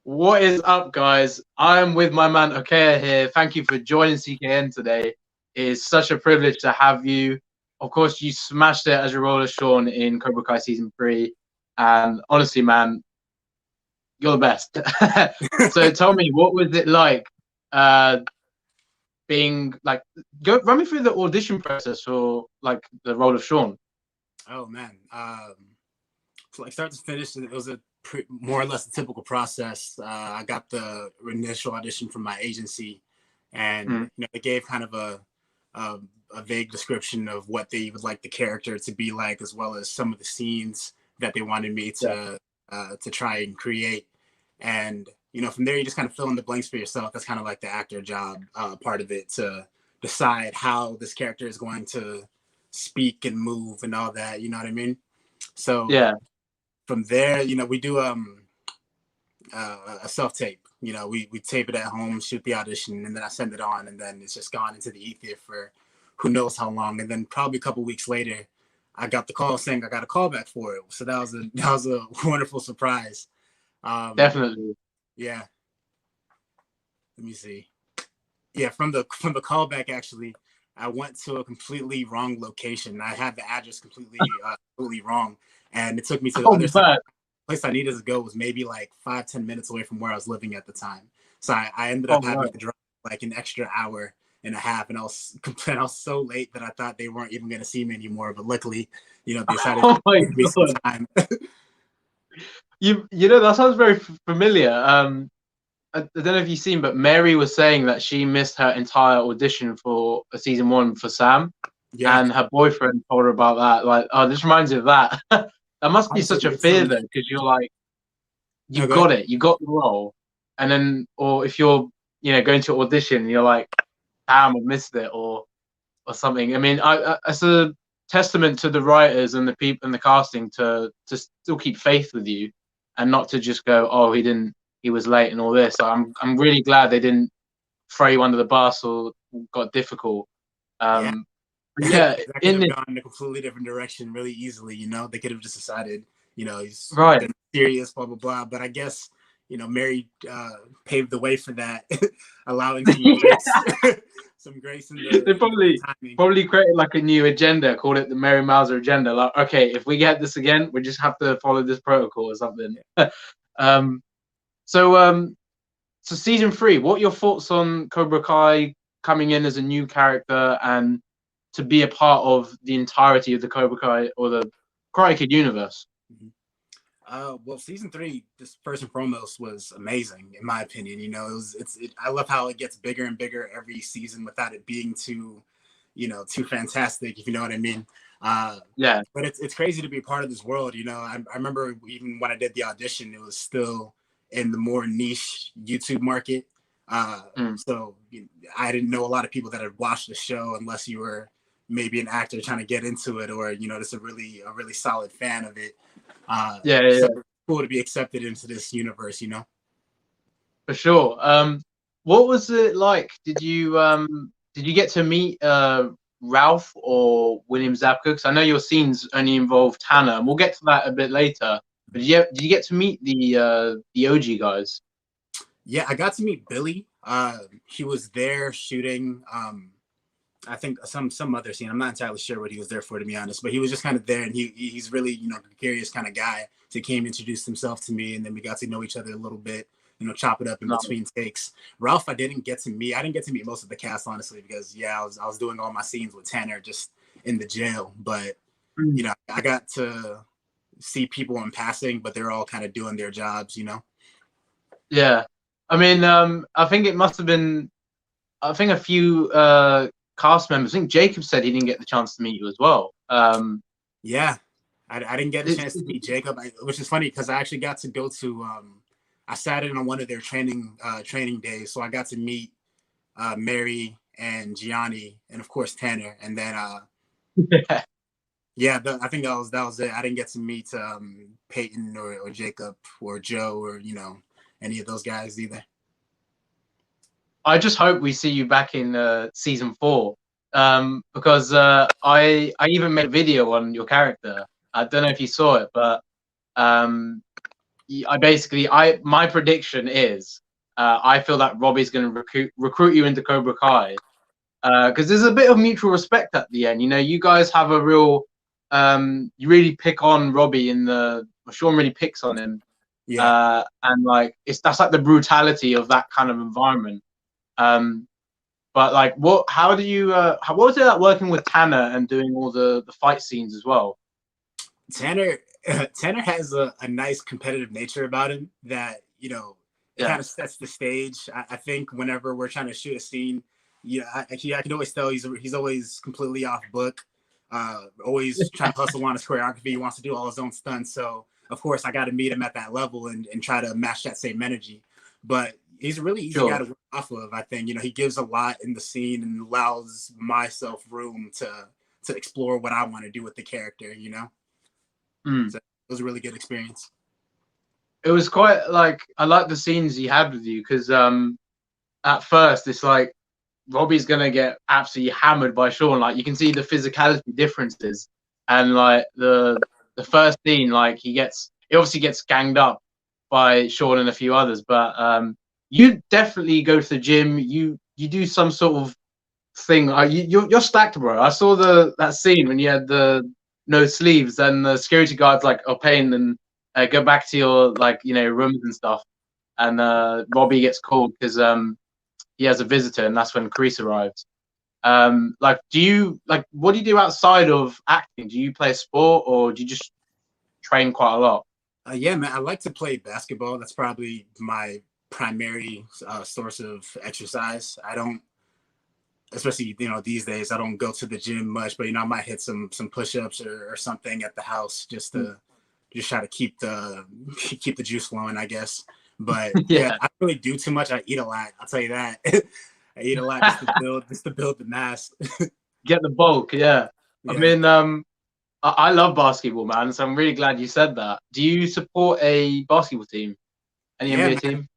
What is up, guys? I'm with my man Okea here. Thank you for joining CKN today. It is such a privilege to have you. Of course, you smashed it as your role as Shawn in Cobra Kai season 3, and honestly, man, you're the best. So tell me, what was it like being like? Go run me through the audition process for like the role of Shawn. Oh man, so like start to finish, it was a more or less a typical process. I got the initial audition from my agency, and they gave kind of a vague description of what they would like the character to be like, as well as some of the scenes that they wanted me to try and create. And from there, you just kind of fill in the blanks for yourself. That's kind of like the actor job part of it, to decide how this character is going to speak and move and all that. You know what I mean? So Yeah. From there, we do a self-tape. We tape it at home, shoot the audition, and then I send it on, and then it's just gone into the ether for who knows how long. And then probably a couple weeks later, I got the call saying I got a call back for it. So that was a wonderful surprise. Definitely. Yeah. Let me see. Yeah, from the callback, actually, I went to a completely wrong location. I had the address completely wrong, and it took me to the other side. The place I needed to go was maybe like 5-10 minutes away from where I was living at the time. So I ended up having to drive like an extra hour and a half, and I was so late that I thought they weren't even going to see me anymore. But luckily, they decided to give me some time. You know, that sounds very familiar. I don't know if you've seen, but Mary was saying that she missed her entire audition for season 1 for Sam, and her boyfriend told her about that. Like, oh, this reminds you of that. That must be such a fear though, because you're like, you got it, you got the role, and then, or if you're, going to audition, you're like, damn, I missed it, or something. I mean, it's a testament to the writers and the people and the casting to still keep faith with you, and not to just go, oh, he was late and all this. I'm really glad they didn't throw you under the bus or got difficult. Yeah, that could have gone in a completely different direction really easily. They could have just decided, he's right, serious, blah blah blah. But I guess Mary paved the way for that, allowing some grace in the. They probably created like a new agenda, called it the Mary Mauser agenda. Like, okay, if we get this again, we just have to follow this protocol or something. So season 3, what are your thoughts on Cobra Kai coming in as a new character and to be a part of the entirety of the Cobra Kai or the Karate Kid universe? Well, season 3, just first and foremost, was amazing in my opinion. I love how it gets bigger and bigger every season without it being too fantastic, if you know what I mean. Yeah. But it's crazy to be a part of this world. I remember even when I did the audition, it was still in the more niche YouTube market. So I didn't know a lot of people that had watched the show unless you were maybe an actor trying to get into it, or just a really solid fan of it. So it's cool to be accepted into this universe. For sure. What was it like? Did you get to meet Ralph or William Zabka? Because I know your scenes only involve Tana, and we'll get to that a bit later. But did you get to meet the OG guys? Yeah, I got to meet Billy. He was there shooting, I think some other scene. I'm not entirely sure what he was there for, to be honest. But he was just kind of there, and he's really gregarious kind of guy. So he came, introduced himself to me, and then we got to know each other a little bit. Chop it up in between takes. Ralph, I didn't get to meet. I didn't get to meet most of the cast, honestly, because I was doing all my scenes with Tanner just in the jail. But I got to see people in passing, but they're all kind of doing their jobs. Yeah, I mean, I think it must have been. I think a few cast members. I think Jacob said he didn't get the chance to meet you as well. Yeah, I didn't get a chance to meet Jacob, which is funny because I actually got to go to. I sat in on one of their training days, so I got to meet Mary and Gianni, and of course Tanner, and then I think that was it. I didn't get to meet Peyton or Jacob or Joe or any of those guys either. I just hope we see you back in season 4, because I even made a video on your character. I don't know if you saw it, but my prediction is I feel that Robby's going to recruit you into Cobra Kai because there's a bit of mutual respect at the end. You know, you guys have a real you really pick on Robby Shawn really picks on him. Yeah. And like that's like the brutality of that kind of environment. But like, what was it like working with Tana and doing all the fight scenes as well? Tanner has a nice competitive nature about him that, you know, it kind of sets the stage. I think whenever we're trying to shoot a scene, I can always tell he's always completely off book, always trying to hustle on his choreography. He wants to do all his own stunts. So of course I got to meet him at that level and try to match that same energy. But he's a really easy guy to work off of. I think, you know, he gives a lot in the scene and allows myself room to explore what I want to do with the character, you know? So it was a really good experience. It was quite like, I like the scenes he had with you because at first it's like Robby's gonna get absolutely hammered by Shawn. Like you can see the physicality differences, and like the first scene, like he obviously gets ganged up by Shawn and a few others, but you definitely go to the gym. You do some sort of thing. You're stacked, bro. I saw that scene when you had the no sleeves and the security guards like, oh, Peyton, and go back to your like, you know, rooms and stuff. And Robby gets called because he has a visitor, and that's when Chris arrives. Like, what do you do outside of acting? Do you play a sport or do you just train quite a lot? Yeah, man, I like to play basketball. That's probably my primary source of exercise. I don't, especially, you know, these days, I don't go to the gym much, but, you know, I might hit some push-ups or something at the house just to try to keep the juice flowing, I guess. But yeah, I don't really do too much. I eat a lot. I'll tell you that. I eat a lot just to build the mass. Get the bulk, yeah. I mean, I love basketball, man. So I'm really glad you said that. Do you support a basketball team? Any NBA team?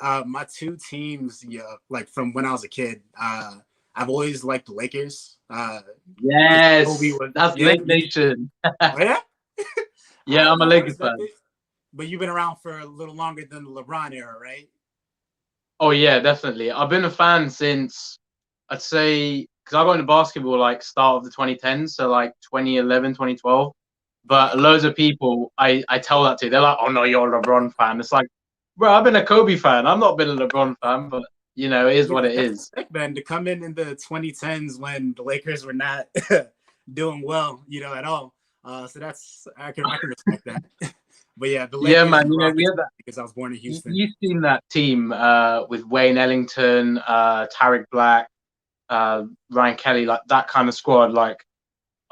My two teams, like from when I was a kid, I've always liked the Lakers. Yes, that's Lake Nation. Oh, yeah? Yeah, I'm a Lakers fan. But you've been around for a little longer than the LeBron era, right? Oh, yeah, definitely. I've been a fan since, I'd say, because I got into basketball like start of the 2010s, so like 2011, 2012. But loads of people, I tell that to, they're like, oh, no, you're a LeBron fan. It's like, bro, I've been a Kobe fan. I've not been a LeBron fan, but, you know, it is what it is. Sick, man, to come in the 2010s when the Lakers were not doing well, you know, at all. So I can respect that. But yeah, the Lakers, man, you know, we had that because I was born in Houston. You've seen that team with Wayne Ellington, Tariq Black, Ryan Kelly, like that kind of squad. Like,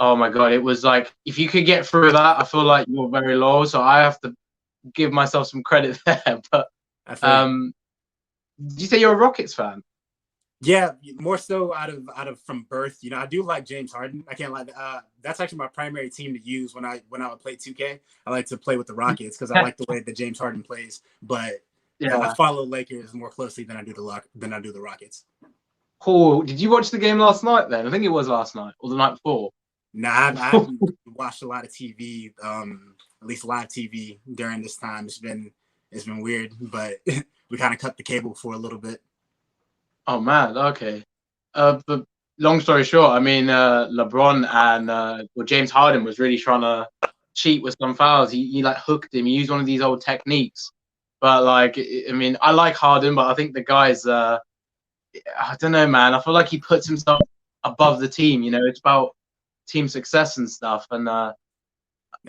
oh my god, it was like if you could get through that, I feel like you're very low. So I have to give myself some credit there. But did you say you're a Rockets fan? Yeah, more so out of from birth. You know, I do like James Harden. I can't lie. That's actually my primary team to use when I would play 2K. I like to play with the Rockets because I like the way that James Harden plays. But I follow Lakers more closely than I do the Rockets. Cool. Did you watch the game last night? Then I think it was last night or the night before. No, I haven't watched a lot of TV, at least live TV during this time. It's been weird, but we kind of cut the cable for a little bit. Oh man, okay. But long story short, I mean, LeBron and James Harden was really trying to cheat with some fouls. He like hooked him. He used one of these old techniques. But like, I mean, I like Harden, but I think the guy's, I don't know, man. I feel like he puts himself above the team. You know, it's about team success and stuff. And I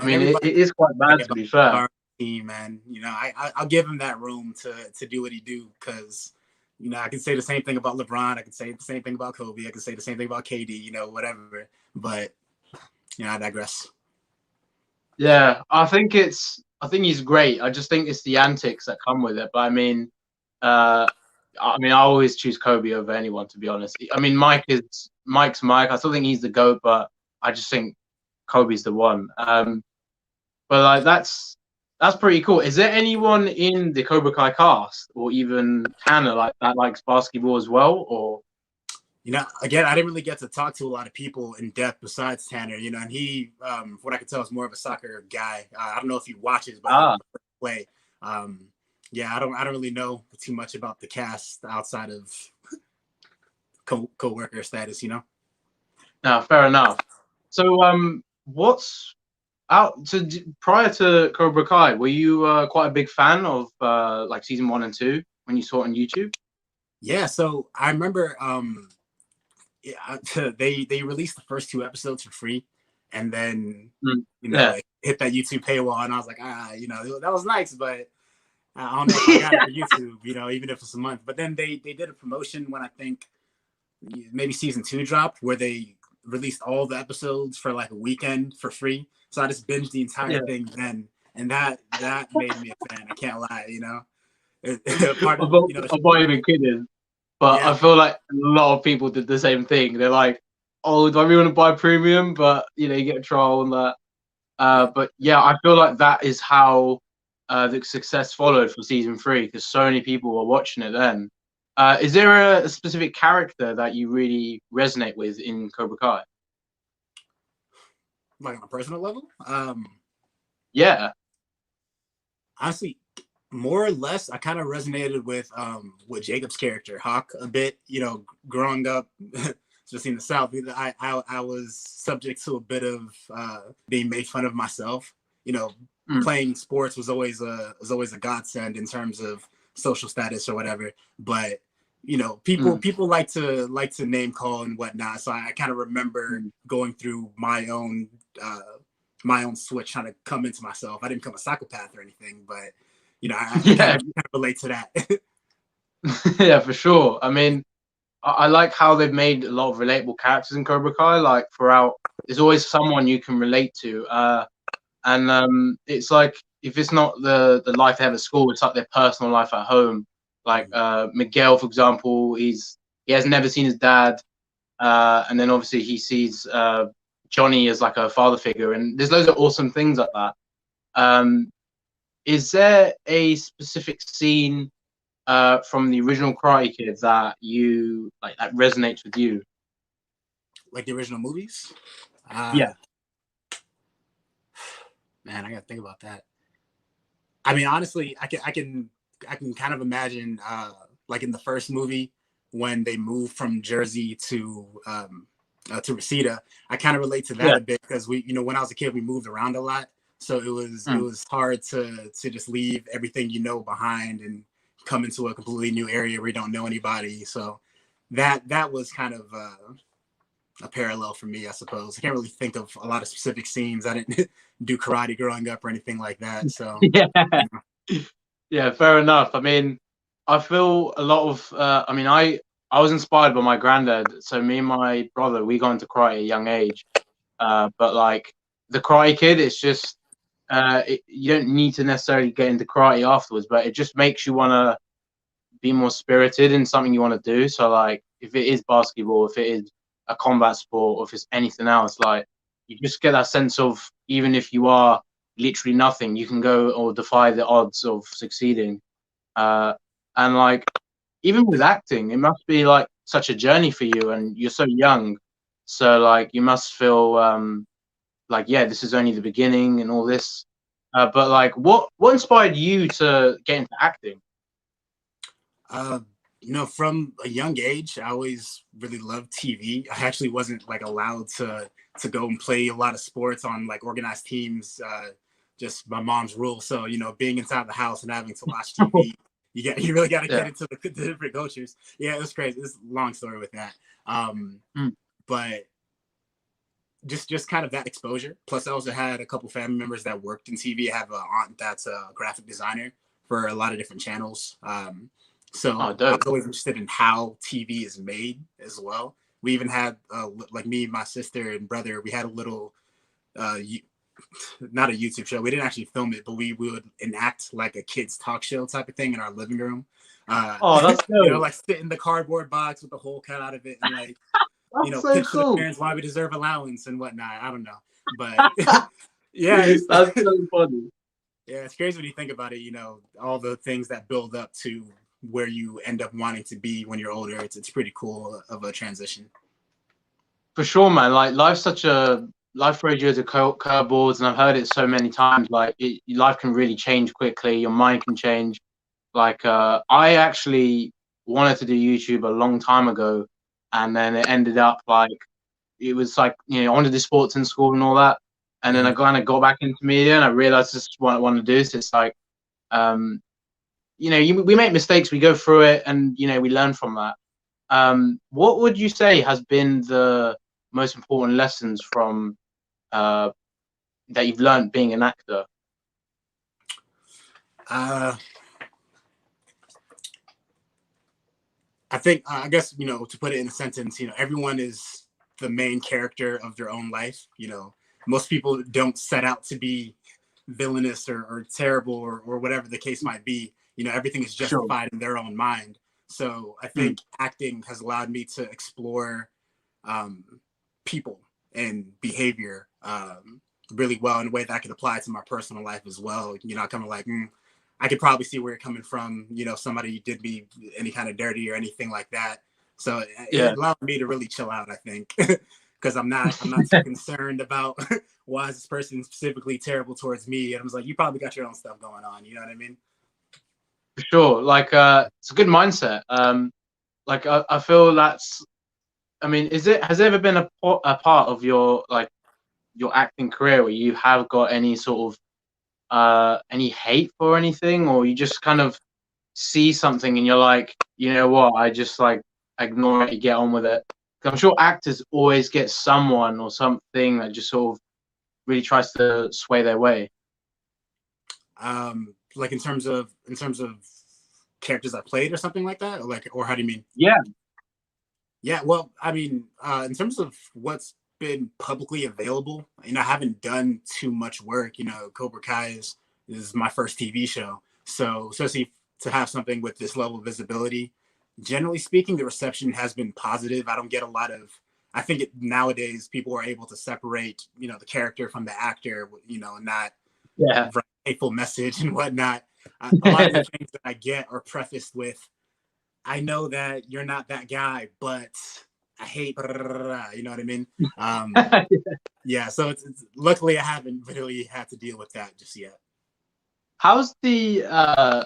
mean, it is quite bad to be fair. Team, man. You know, I'll give him that room to do what he do because. You know, I can say the same thing about LeBron. I can say the same thing about Kobe. I can say the same thing about KD, you know, whatever. But, you know, I digress. Yeah, I think he's great. I just think it's the antics that come with it. But I mean, I always choose Kobe over anyone, to be honest. I mean, Mike's Mike. I still think he's the GOAT, but I just think Kobe's the one. But like that's pretty cool. Is there anyone in the Cobra Kai cast or even Tana like that likes basketball as well? Or, you know, again, I didn't really get to talk to a lot of people in depth besides Tanner, you know, and he, what I can tell, is more of a soccer guy. I don't know if he watches, but play. Yeah, I don't really know too much about the cast outside of co-worker status, you know. No, fair enough. So what's out prior to Cobra Kai, were you quite a big fan of like season 1 and 2 when you saw it on YouTube? Yeah, so I remember yeah, they released the first 2 episodes for free, and then you know, it hit that YouTube paywall, and I was like, you know, that was nice, but I don't know if I got it for YouTube, you know, even if it's a month. But then they did a promotion when I think maybe season 2 dropped, where they released all the episodes for like a weekend for free. So I just binged the entire thing then, and that made me a fan. I can't lie, you know. Part of, you know, I'm not even kidding, but I feel like a lot of people did the same thing. They're like, "Oh, do I really want to buy premium?" But you know, you get a trial and that. But yeah, I feel like that is how the success followed for season 3, because so many people were watching it then. Is there a specific character that you really resonate with in Cobra Kai? Like on a personal level? Yeah. Honestly, more or less, I kind of resonated with Jacob's character, Hawk, a bit. You know, growing up, especially in the South, I was subject to a bit of being made fun of myself. You know, playing sports was always a godsend in terms of social status or whatever. But you know, people like to name call and whatnot. So I kind of remember going through my own switch, trying to come into myself. I didn't become a psychopath or anything, but you know, I kind of relate to that. Yeah, for sure. I mean, I like how they've made a lot of relatable characters in Cobra Kai. Like throughout, there's always someone you can relate to, and it's like if it's not the life they have at school, it's like their personal life at home. Like Miguel, for example, he has never seen his dad, and then obviously he sees Johnny as like a father figure, and there's loads of awesome things like that. Is there a specific scene from the original Karate Kid that you like that resonates with you? Like the original movies? Yeah. Man, I gotta think about that. I mean, honestly, I can kind of imagine like in the first movie when they moved from Jersey to Reseda. I kind of relate to that a bit because we, you know, when I was a kid, we moved around a lot. So it was hard to just leave everything you know behind and come into a completely new area where you don't know anybody. So that was kind of a parallel for me, I suppose. I can't really think of a lot of specific scenes. I didn't do karate growing up or anything like that. So yeah, fair enough. I mean, I feel a lot of. I mean, I was inspired by my granddad. So me and my brother, we got into karate at a young age. But like the Karate Kid, it's just you don't need to necessarily get into karate afterwards, but it just makes you want to be more spirited in something you want to do. So like if it is basketball, if it is a combat sport, or if it's anything else, like you just get that sense of even if you are literally nothing, you can go or defy the odds of succeeding. And like even with acting, it must be like such a journey for you, and you're so young, so like you must feel like yeah, this is only the beginning and all this. But like, what inspired you to get into acting? You know, from a young age, I always really loved TV. I actually wasn't like allowed to go and play a lot of sports on like organized teams, just my mom's rule. So, you know, being inside the house and having to watch TV, you really got to get into the different cultures. Yeah, it was crazy. It's a long story with that. But just kind of that exposure. Plus, I also had a couple family members that worked in TV. I have an aunt that's a graphic designer for a lot of different channels. So I was always interested in how TV is made as well. We even had like me, my sister, and brother. We had a little, not a YouTube show. We didn't actually film it, but we would enact like a kids talk show type of thing in our living room. That's you know, like sit in the cardboard box with the hole cut out of it, and like you know, so pitch cool. to the parents why we deserve allowance and whatnot. I don't know, but yeah, that's so funny. Yeah, it's crazy when you think about it. You know, all the things that build up to where you end up wanting to be when you're older. It's pretty cool of a transition. For sure, man. Like life's such a life throws you as a curveballs, and I've heard it so many times. Like, life can really change quickly. Your mind can change. Like, I actually wanted to do YouTube a long time ago, and then it ended up like it was like, you know, I wanted to do sports in school and all that, and then I kind of got back into media, and I realized this is what I want to do. So it's like, you know, we make mistakes, we go through it, and you know, we learn from that. What would you say has been the most important lessons from that you've learned being an actor? I think, I guess, you know, to put it in a sentence, you know, everyone is the main character of their own life. You know, most people don't set out to be villainous or terrible or whatever the case might be. You know, everything is justified in their own mind. So I think acting has allowed me to explore people and behavior really well in a way that I could apply to my personal life as well. You know, kind of like, I could probably see where you're coming from. You know, somebody did me any kind of dirty or anything like that. So it allowed me to really chill out, I think, because I'm not too concerned about why is this person specifically terrible towards me. And I was like, you probably got your own stuff going on. You know what I mean? For sure. Like, it's a good mindset. Like, I feel that's, I mean, has there ever been a part of your, like, your acting career where you have got any sort of any hate for anything, or you just kind of see something and you're like, you know what, I just like ignore it, you get on with it? I'm sure actors always get someone or something that just sort of really tries to sway their way. Like in terms of characters I played or something like that, or how do you mean? Yeah, well, I mean, in terms of what's been publicly available, you know, I haven't done too much work. You know, Cobra Kai is my first TV show, so especially to have something with this level of visibility, generally speaking, the reception has been positive. I don't get a lot of, I think nowadays people are able to separate, you know, the character from the actor, you know, and not write a hateful message and whatnot. A lot of the things that I get are prefaced with, I know that you're not that guy, but I hate, you know what I mean? Yeah, so it's luckily I haven't really had to deal with that just yet. How's the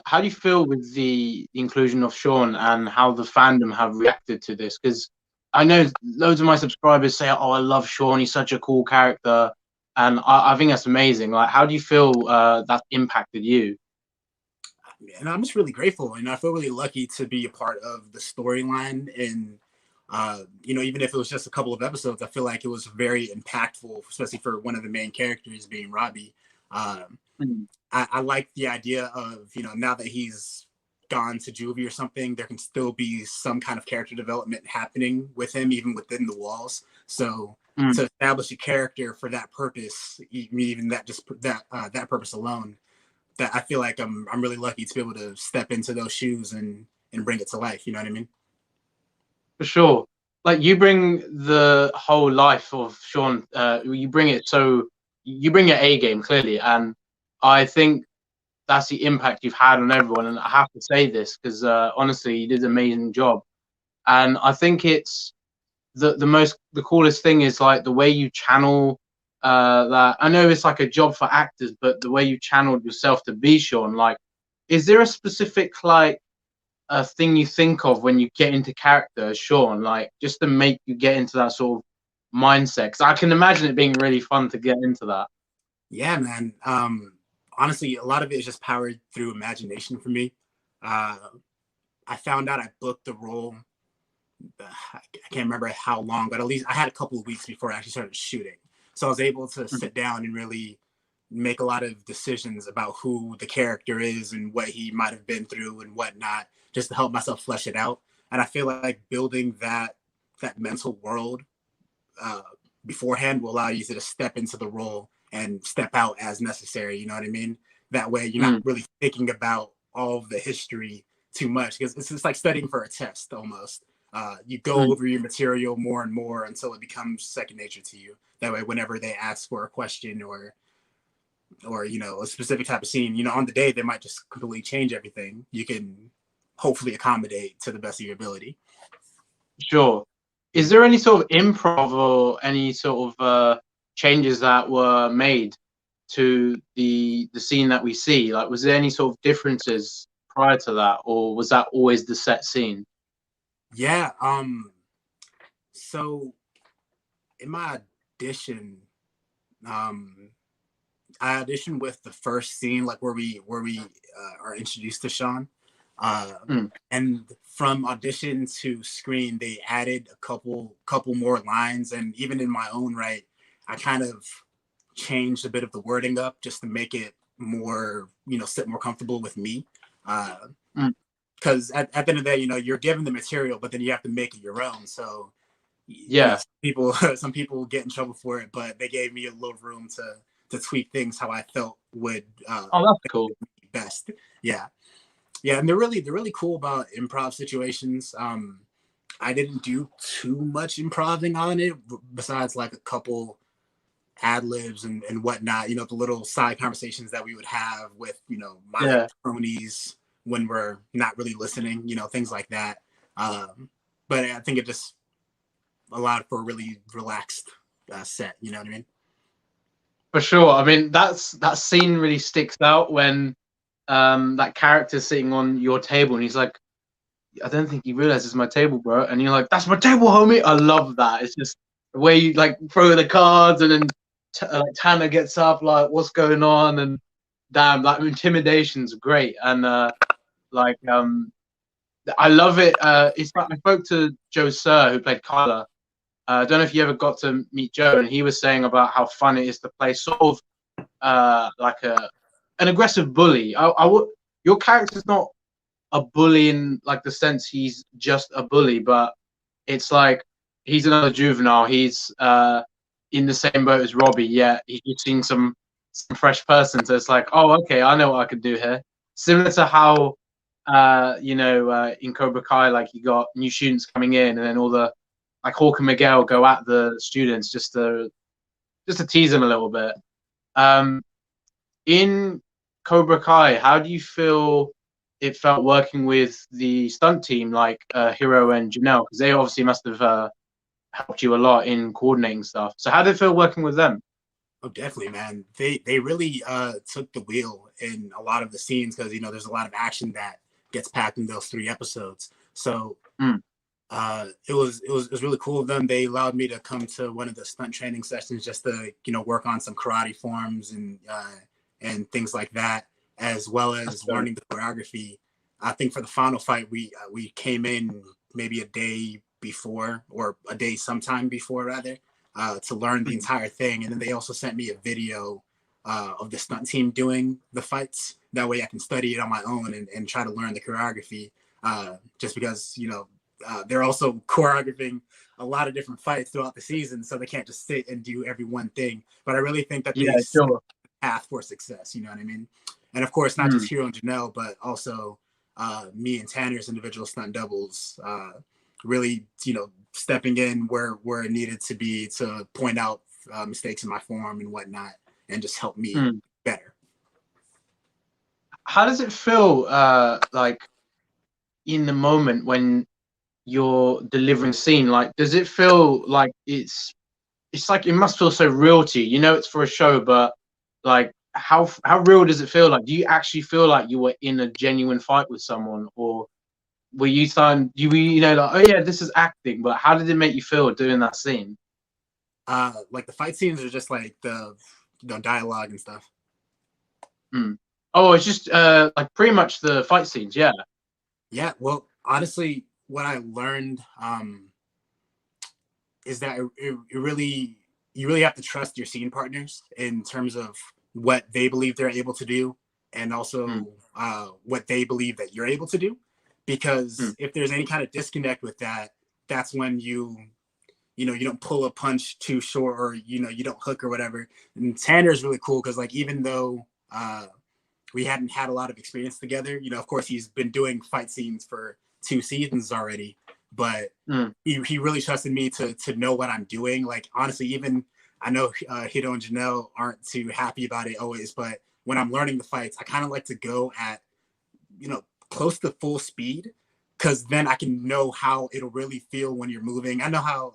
how do you feel with the inclusion of Shawn and how the fandom have reacted to this? Because I know loads of my subscribers say, "Oh, I love Shawn. He's such a cool character," and I think that's amazing. Like, how do you feel that's impacted you? And I'm just really grateful, and I feel really lucky to be a part of the storyline. And you know, even if it was just a couple of episodes, I feel like it was very impactful, especially for one of the main characters being Robby. I like the idea of, you know, now that he's gone to juvie or something, there can still be some kind of character development happening with him, even within the walls. So to establish a character for that purpose, even that just that purpose alone, that I feel like I'm really lucky to be able to step into those shoes and bring it to life. You know what I mean? For sure. Like, you bring the whole life of Shawn. You bring it, so you bring your A game clearly, and I think that's the impact you've had on everyone. And I have to say this because honestly, you did an amazing job. And I think it's the coolest thing is like the way you channel that. I know it's like a job for actors, but the way you channeled yourself to be Shawn. Like, is there a specific like a thing you think of when you get into character as Shawn, like just to make you get into that sort of mindset? Because I can imagine it being really fun to get into that. Yeah, man. Honestly, a lot of it is just powered through imagination for me. I found out I booked the role. I can't remember how long, but at least I had a couple of weeks before I actually started shooting. So I was able to sit down and really make a lot of decisions about who the character is and what he might have been through and whatnot, just to help myself flesh it out. And I feel like building that mental world beforehand will allow you to just step into the role and step out as necessary. You know what I mean? That way you're not really thinking about all of the history too much, because it's just like studying for a test almost. You go over your material more and more until it becomes second nature to you. That way, whenever they ask for a question or you know, a specific type of scene, you know, on the day they might just completely change everything. You can hopefully accommodate to the best of your ability. Sure. Is there any sort of improv or any sort of changes that were made to the scene that we see? Like, was there any sort of differences prior to that, or was that always the set scene? Yeah. So in my audition, I auditioned with the first scene, like where we are introduced to Shawn. And from audition to screen, they added a couple more lines, and even in my own right, I kind of changed a bit of the wording up just to make it more, sit more comfortable with me. Because at the end of the day, you're given the material, but then you have to make it your own. So yeah, some people get in trouble for it, but they gave me a little room to tweak things how I felt would that's cool. Best. Yeah, and they're really cool about improv situations. I didn't do too much improving on it besides like a couple ad libs and whatnot. The little side conversations that we would have with my cronies when we're not really listening. Things like that. But I think it just allowed for a really relaxed set. You know what I mean? For sure. I mean, that scene really sticks out when that character's sitting on your table and he's like, I don't think he realizes my table, bro. And you're like, that's my table, homie. I love that. It's just the way you like throw the cards and then Tana gets up, like, what's going on? And damn, like, intimidation's great. And I love it. It's like, I spoke to Joe Sir, who played Kyler. I don't know if you ever got to meet Joe, and he was saying about how fun it is to play sort of like an aggressive bully. Your character's not a bully in like the sense he's just a bully, but it's like he's another juvenile. He's in the same boat as Robby, yet he's just seen some fresh person. So it's like, oh, okay, I know what I could do here. Similar to how in Cobra Kai, like you got new students coming in, and then all the like Hawk and Miguel go at the students just to tease them a little bit. In Cobra Kai, how do you feel it felt working with the stunt team, like Hiro and Janelle? Because they obviously must have helped you a lot in coordinating stuff. So how did it feel working with them? Oh, definitely, man. They really took the wheel in a lot of the scenes because there's a lot of action that gets packed in those 3 episodes. So it was really cool of them. They allowed me to come to one of the stunt training sessions just to work on some karate forms and things like that, as well as learning the choreography. I think for the final fight, we came in maybe a day before, or a day sometime before rather, to learn the entire thing. And then they also sent me a video of the stunt team doing the fights. That way I can study it on my own and try to learn the choreography, just because, they're also choreographing a lot of different fights throughout the season, so they can't just sit and do every one thing. But I really think that they set the path for success, you know what I mean? And of course, not just Hiro and Janelle, but also me and Tanner's individual stunt doubles, really, stepping in where it needed to be to point out mistakes in my form and whatnot, and just help me better. How does it feel like in the moment when you're delivering scene? Like, does it feel like it's like, it must feel so real to you? It's for a show, but like, how real does it feel? Like, do you actually feel like you were in a genuine fight with someone, or were you like, oh yeah, this is acting? But how did it make you feel doing that scene? Like the fight scenes are just like the dialogue and stuff. Oh, it's just like pretty much the fight scenes. Yeah. Well, honestly, what I learned is that you really have to trust your scene partners in terms of what they believe they're able to do, and also what they believe that you're able to do. Because if there's any kind of disconnect with that, that's when you don't pull a punch too short, or you don't hook or whatever. And Tanner's really cool because, like, even though we hadn't had a lot of experience together, of course he's been doing fight scenes for 2 seasons already, but he really trusted me to know what I'm doing. Like, honestly, even I know Hiro and Janelle aren't too happy about it always, but when I'm learning the fights, I kind of like to go at close to full speed, because then I can know how it'll really feel when you're moving. I know how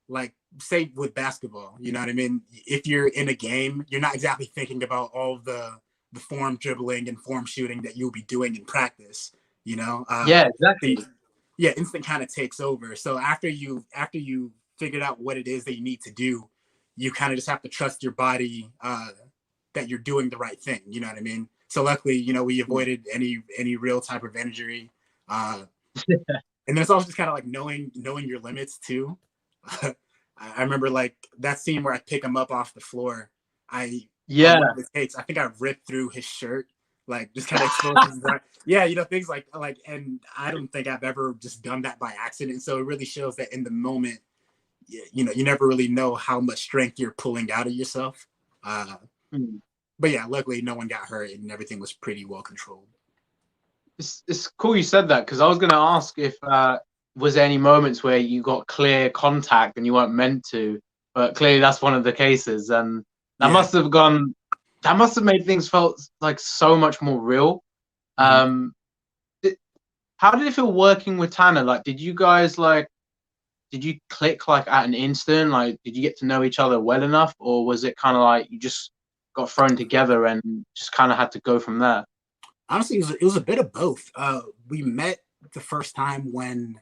like say with basketball, you know what I mean? If you're in a game, you're not exactly thinking about all the form dribbling and form shooting that you'll be doing in practice, you know? Yeah, exactly. Instinct kind of takes over. So after you figured out what it is that you need to do, you kind of just have to trust your body that you're doing the right thing. You know what I mean? So luckily, you know, we avoided any real type of injury. And then it's also just kind of like knowing your limits too. I remember like that scene where I pick him up off the floor. It takes. I think I ripped through his shirt, like just kind of exposed his right. Yeah, you know, things like, and I don't think I've ever just done that by accident. So it really shows that in the moment, you know, you never really know how much strength you're pulling out of yourself. But yeah, luckily no one got hurt and everything was pretty well controlled. It's cool you said that, because I was going to ask if was there any moments where you got clear contact and you weren't meant to, but clearly that's one of the cases, and that must have made things felt like so much more real. How did it feel working with Tana? Like, did you guys did you click like at an instant? Like, did you get to know each other well enough, or was it kind of like you just got thrown together and just kind of had to go from there? Honestly, it was a bit of both. We met the first time when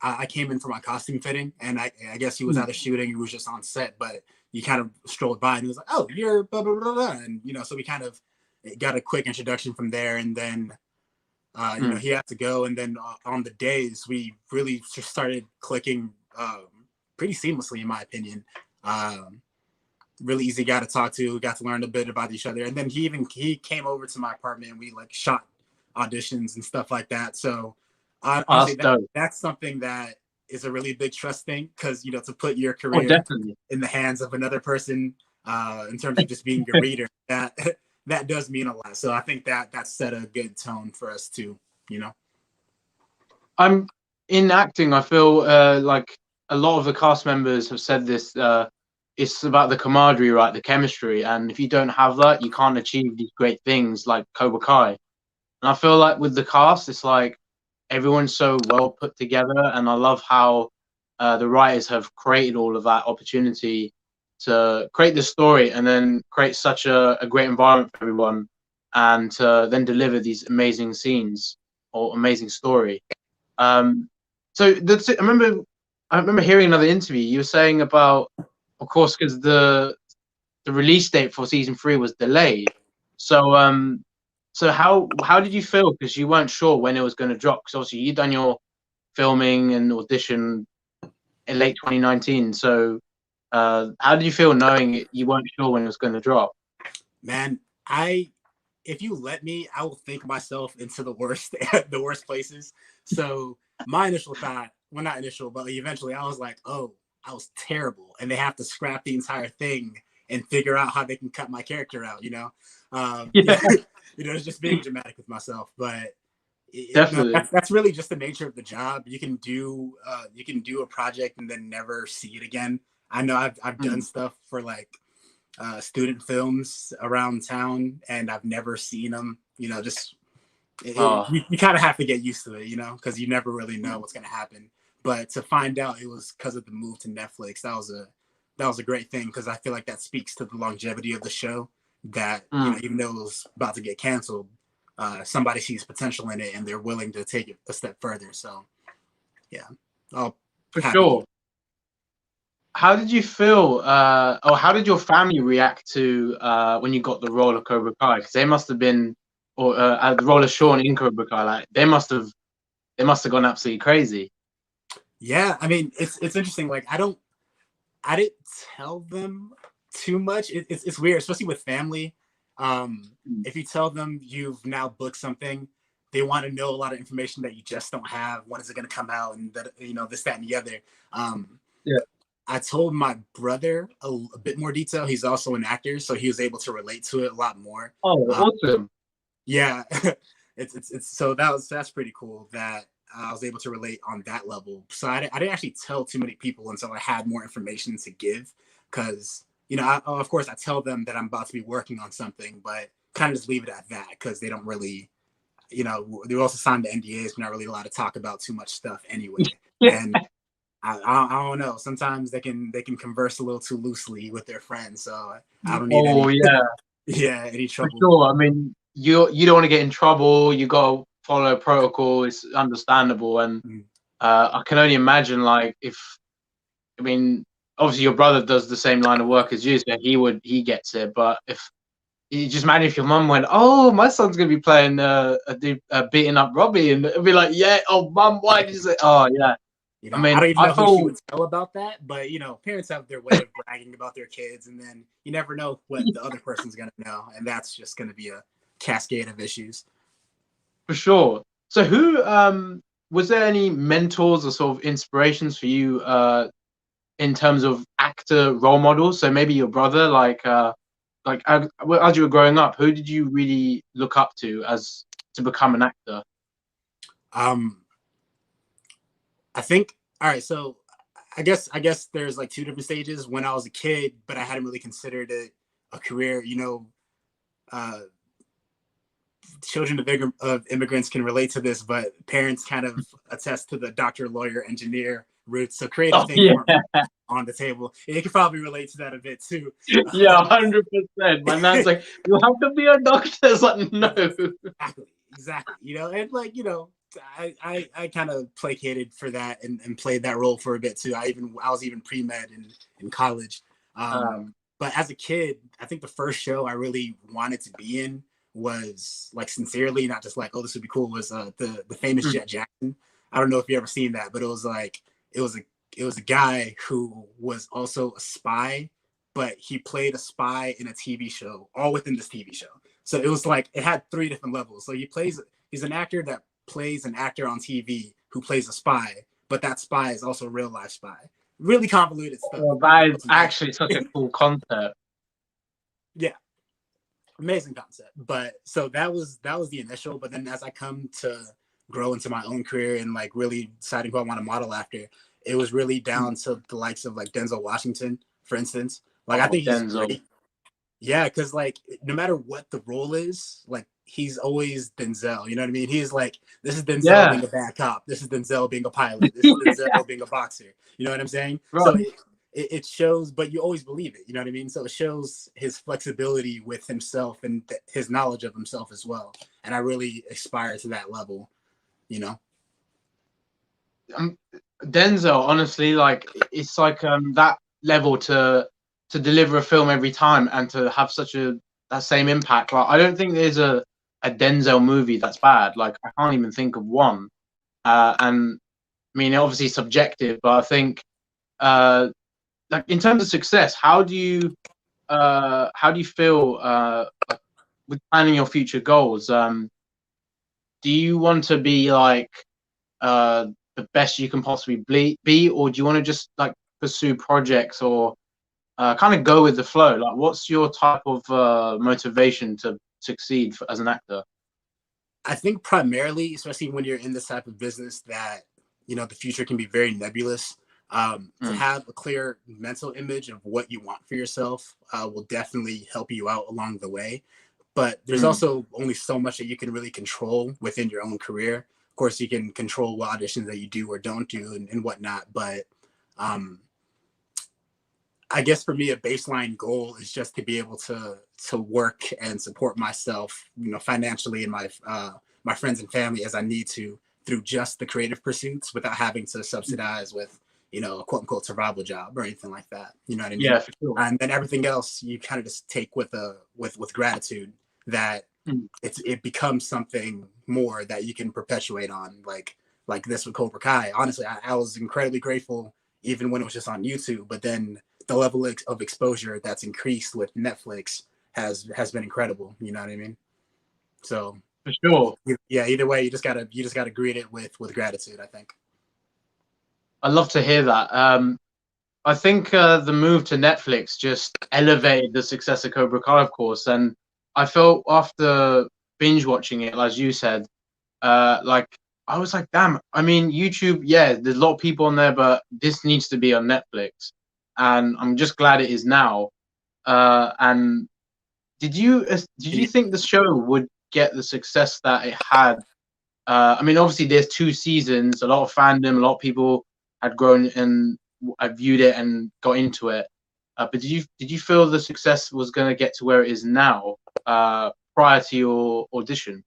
I came in for my costume fitting, and I guess he was out of shooting. He was just on set, but he kind of strolled by and he was like, "Oh, you're blah blah blah blah," and you know, so we kind of got a quick introduction from there, and then you know, he had to go, and then on the days we really just started clicking pretty seamlessly, in my opinion. Really easy guy to talk to. We got to learn a bit about each other, and then he came over to my apartment and we like shot auditions and stuff like that. So honestly, that's something that is a really big trust thing, because you know, to put your career in the hands of another person in terms of just being your reader, that does mean a lot. So I think that set a good tone for us too, you know. I'm in acting, I feel like a lot of the cast members have said this, it's about the camaraderie, right? The chemistry. And if you don't have that, you can't achieve these great things like Cobra Kai. And I feel like with the cast, it's like everyone's so well put together. And I love how the writers have created all of that opportunity to create the story and then create such a great environment for everyone, and to then deliver these amazing scenes or amazing story. So I remember hearing another interview. You were saying about, of course, because the release date for season 3 was delayed. So how did you feel? Because you weren't sure when it was going to drop. Because obviously you'd done your filming and audition in late 2019. So how did you feel knowing you weren't sure when it was going to drop? Man, if you let me, I will think myself into the worst places. So my initial thought, well, not initial, but eventually I was like, oh, I was terrible, and they have to scrap the entire thing and figure out how they can cut my character out, you know. You know, it's just being dramatic with myself, but definitely, that's really just the nature of the job. You can do a project and then never see it again. I know I've done stuff for like student films around town, and I've never seen them. You know, just you kind of have to get used to it, you know, because you never really know what's going to happen. But to find out it was because of the move to Netflix, that was a great thing, because I feel like that speaks to the longevity of the show. That you know, even though it was about to get canceled, somebody sees potential in it and they're willing to take it a step further. So, yeah, for sure. How did you feel? Or how did your family react to when you got the role of Cobra Kai? Because they must have been, or the role of Shawn in Cobra Kai, like they must have gone absolutely crazy. Yeah, I mean, it's interesting. Like I didn't tell them too much. It's weird, especially with family. If you tell them you've now booked something, they want to know a lot of information that you just don't have. When is it going to come out? And that, you know, this, that, and the other. I told my brother a bit more detail. He's also an actor, so he was able to relate to it a lot more. Oh, awesome! Yeah, it's so that's pretty cool that I was able to relate on that level. So I didn't actually tell too many people until I had more information to give, because you know, of course, I tell them that I'm about to be working on something, but kind of just leave it at that, because they don't really, you know, they're also signed to NDAs. We're not really allowed to talk about too much stuff anyway. And I don't know. Sometimes they can converse a little too loosely with their friends, so I don't need Oh any yeah, any for trouble. sure. I mean, you don't want to get in trouble. You got to follow protocol. It's understandable, and I can only imagine like if I mean, obviously your brother does the same line of work as you, so he gets it. But if you just imagine if your mum went, "Oh, my son's gonna be playing beating up Robby," and it'd be like, "Yeah, oh, mum, why did you say?" Oh, yeah. You I know, I mean, don't even I know who she feel would tell about that, but parents have their way of bragging about their kids, and then you never know what the other person's gonna know, and that's just gonna be a cascade of issues. for sure. So, who was there any mentors or sort of inspirations for you in terms of actor role models? So maybe your brother, like as you were growing up, who did you really look up to as to become an actor? I think all right, so I guess there's like two different stages. When I was a kid, but I hadn't really considered it a career. Children of immigrants can relate to this, but parents kind of attest to the doctor, lawyer, engineer route. So creative Oh things yeah, weren't on the table. And you can probably relate to that a bit too. yeah, 100%. My nan's like, you have to be a doctor. It's like, no. Exactly. And like, I kind of placated for that and played that role for a bit too. I was even pre-med in college. But as a kid, I think the first show I really wanted to be in was like sincerely, not just like, oh, this would be cool, was the famous Jet Jackson. I don't know if you ever seen that, but it was a guy who was also a spy, but he played a spy in a TV show, all within this TV show. So it was like it had 3 different levels. So he's an actor that plays an actor on TV who plays a spy, but that spy is also a real life spy. Really convoluted stuff. Well, that is actually such a cool concept. Yeah. Amazing concept. But so that was the initial, but then as I come to grow into my own career and like really deciding who I want to model after, it was really down to the likes of like Denzel Washington, for instance. Like I think he's great. Yeah, because like no matter what the role is, like he's always Denzel. You know what I mean? He's like, this is Denzel being a bad cop. This is Denzel being a pilot. This is Denzel being a boxer. You know what I'm saying? Right. So it shows, but you always believe it. You know what I mean? So it shows his flexibility with himself and his knowledge of himself as well. And I really aspire to that level. Denzel, honestly, like it's like that level to deliver a film every time and to have such that same impact. Like I don't think there's a Denzel movie that's bad. Like I can't even think of one. And I mean, obviously subjective, but I think like in terms of success, how do you feel with planning your future goals? Do you want to be like the best you can possibly be, or do you want to just like pursue projects or kind of go with the flow? Like, what's your type of motivation to succeed as an actor? I think primarily, especially when you're in this type of business, that the future can be very nebulous. To have a clear mental image of what you want for yourself will definitely help you out along the way. But there's also only so much that you can really control within your own career. Of course, you can control what auditions that you do or don't do and whatnot. But I guess for me, a baseline goal is just to be able to work and support myself, financially and my friends and family as I need to through just the creative pursuits without having to subsidize with a quote unquote survival job or anything like that. You know what I mean? Yeah, for sure. And then everything else you kind of just take with gratitude that it becomes something more that you can perpetuate on, like this with Cobra Kai. Honestly, I was incredibly grateful even when it was just on YouTube, but then the level of exposure that's increased with Netflix has been incredible. You know what I mean? So for sure. Yeah, either way, you just gotta greet it with gratitude, I think. I'd love to hear that. I think the move to Netflix just elevated the success of Cobra Kai, of course. And I felt after binge watching it, as you said, like I was like, damn. I mean, YouTube, yeah, there's a lot of people on there, but this needs to be on Netflix. And I'm just glad it is now. And did you think the show would get the success that it had? I mean, obviously, there's 2 seasons, a lot of fandom, a lot of people had grown and had viewed it and got into it. But did you feel the success was going to get to where it is now prior to your audition?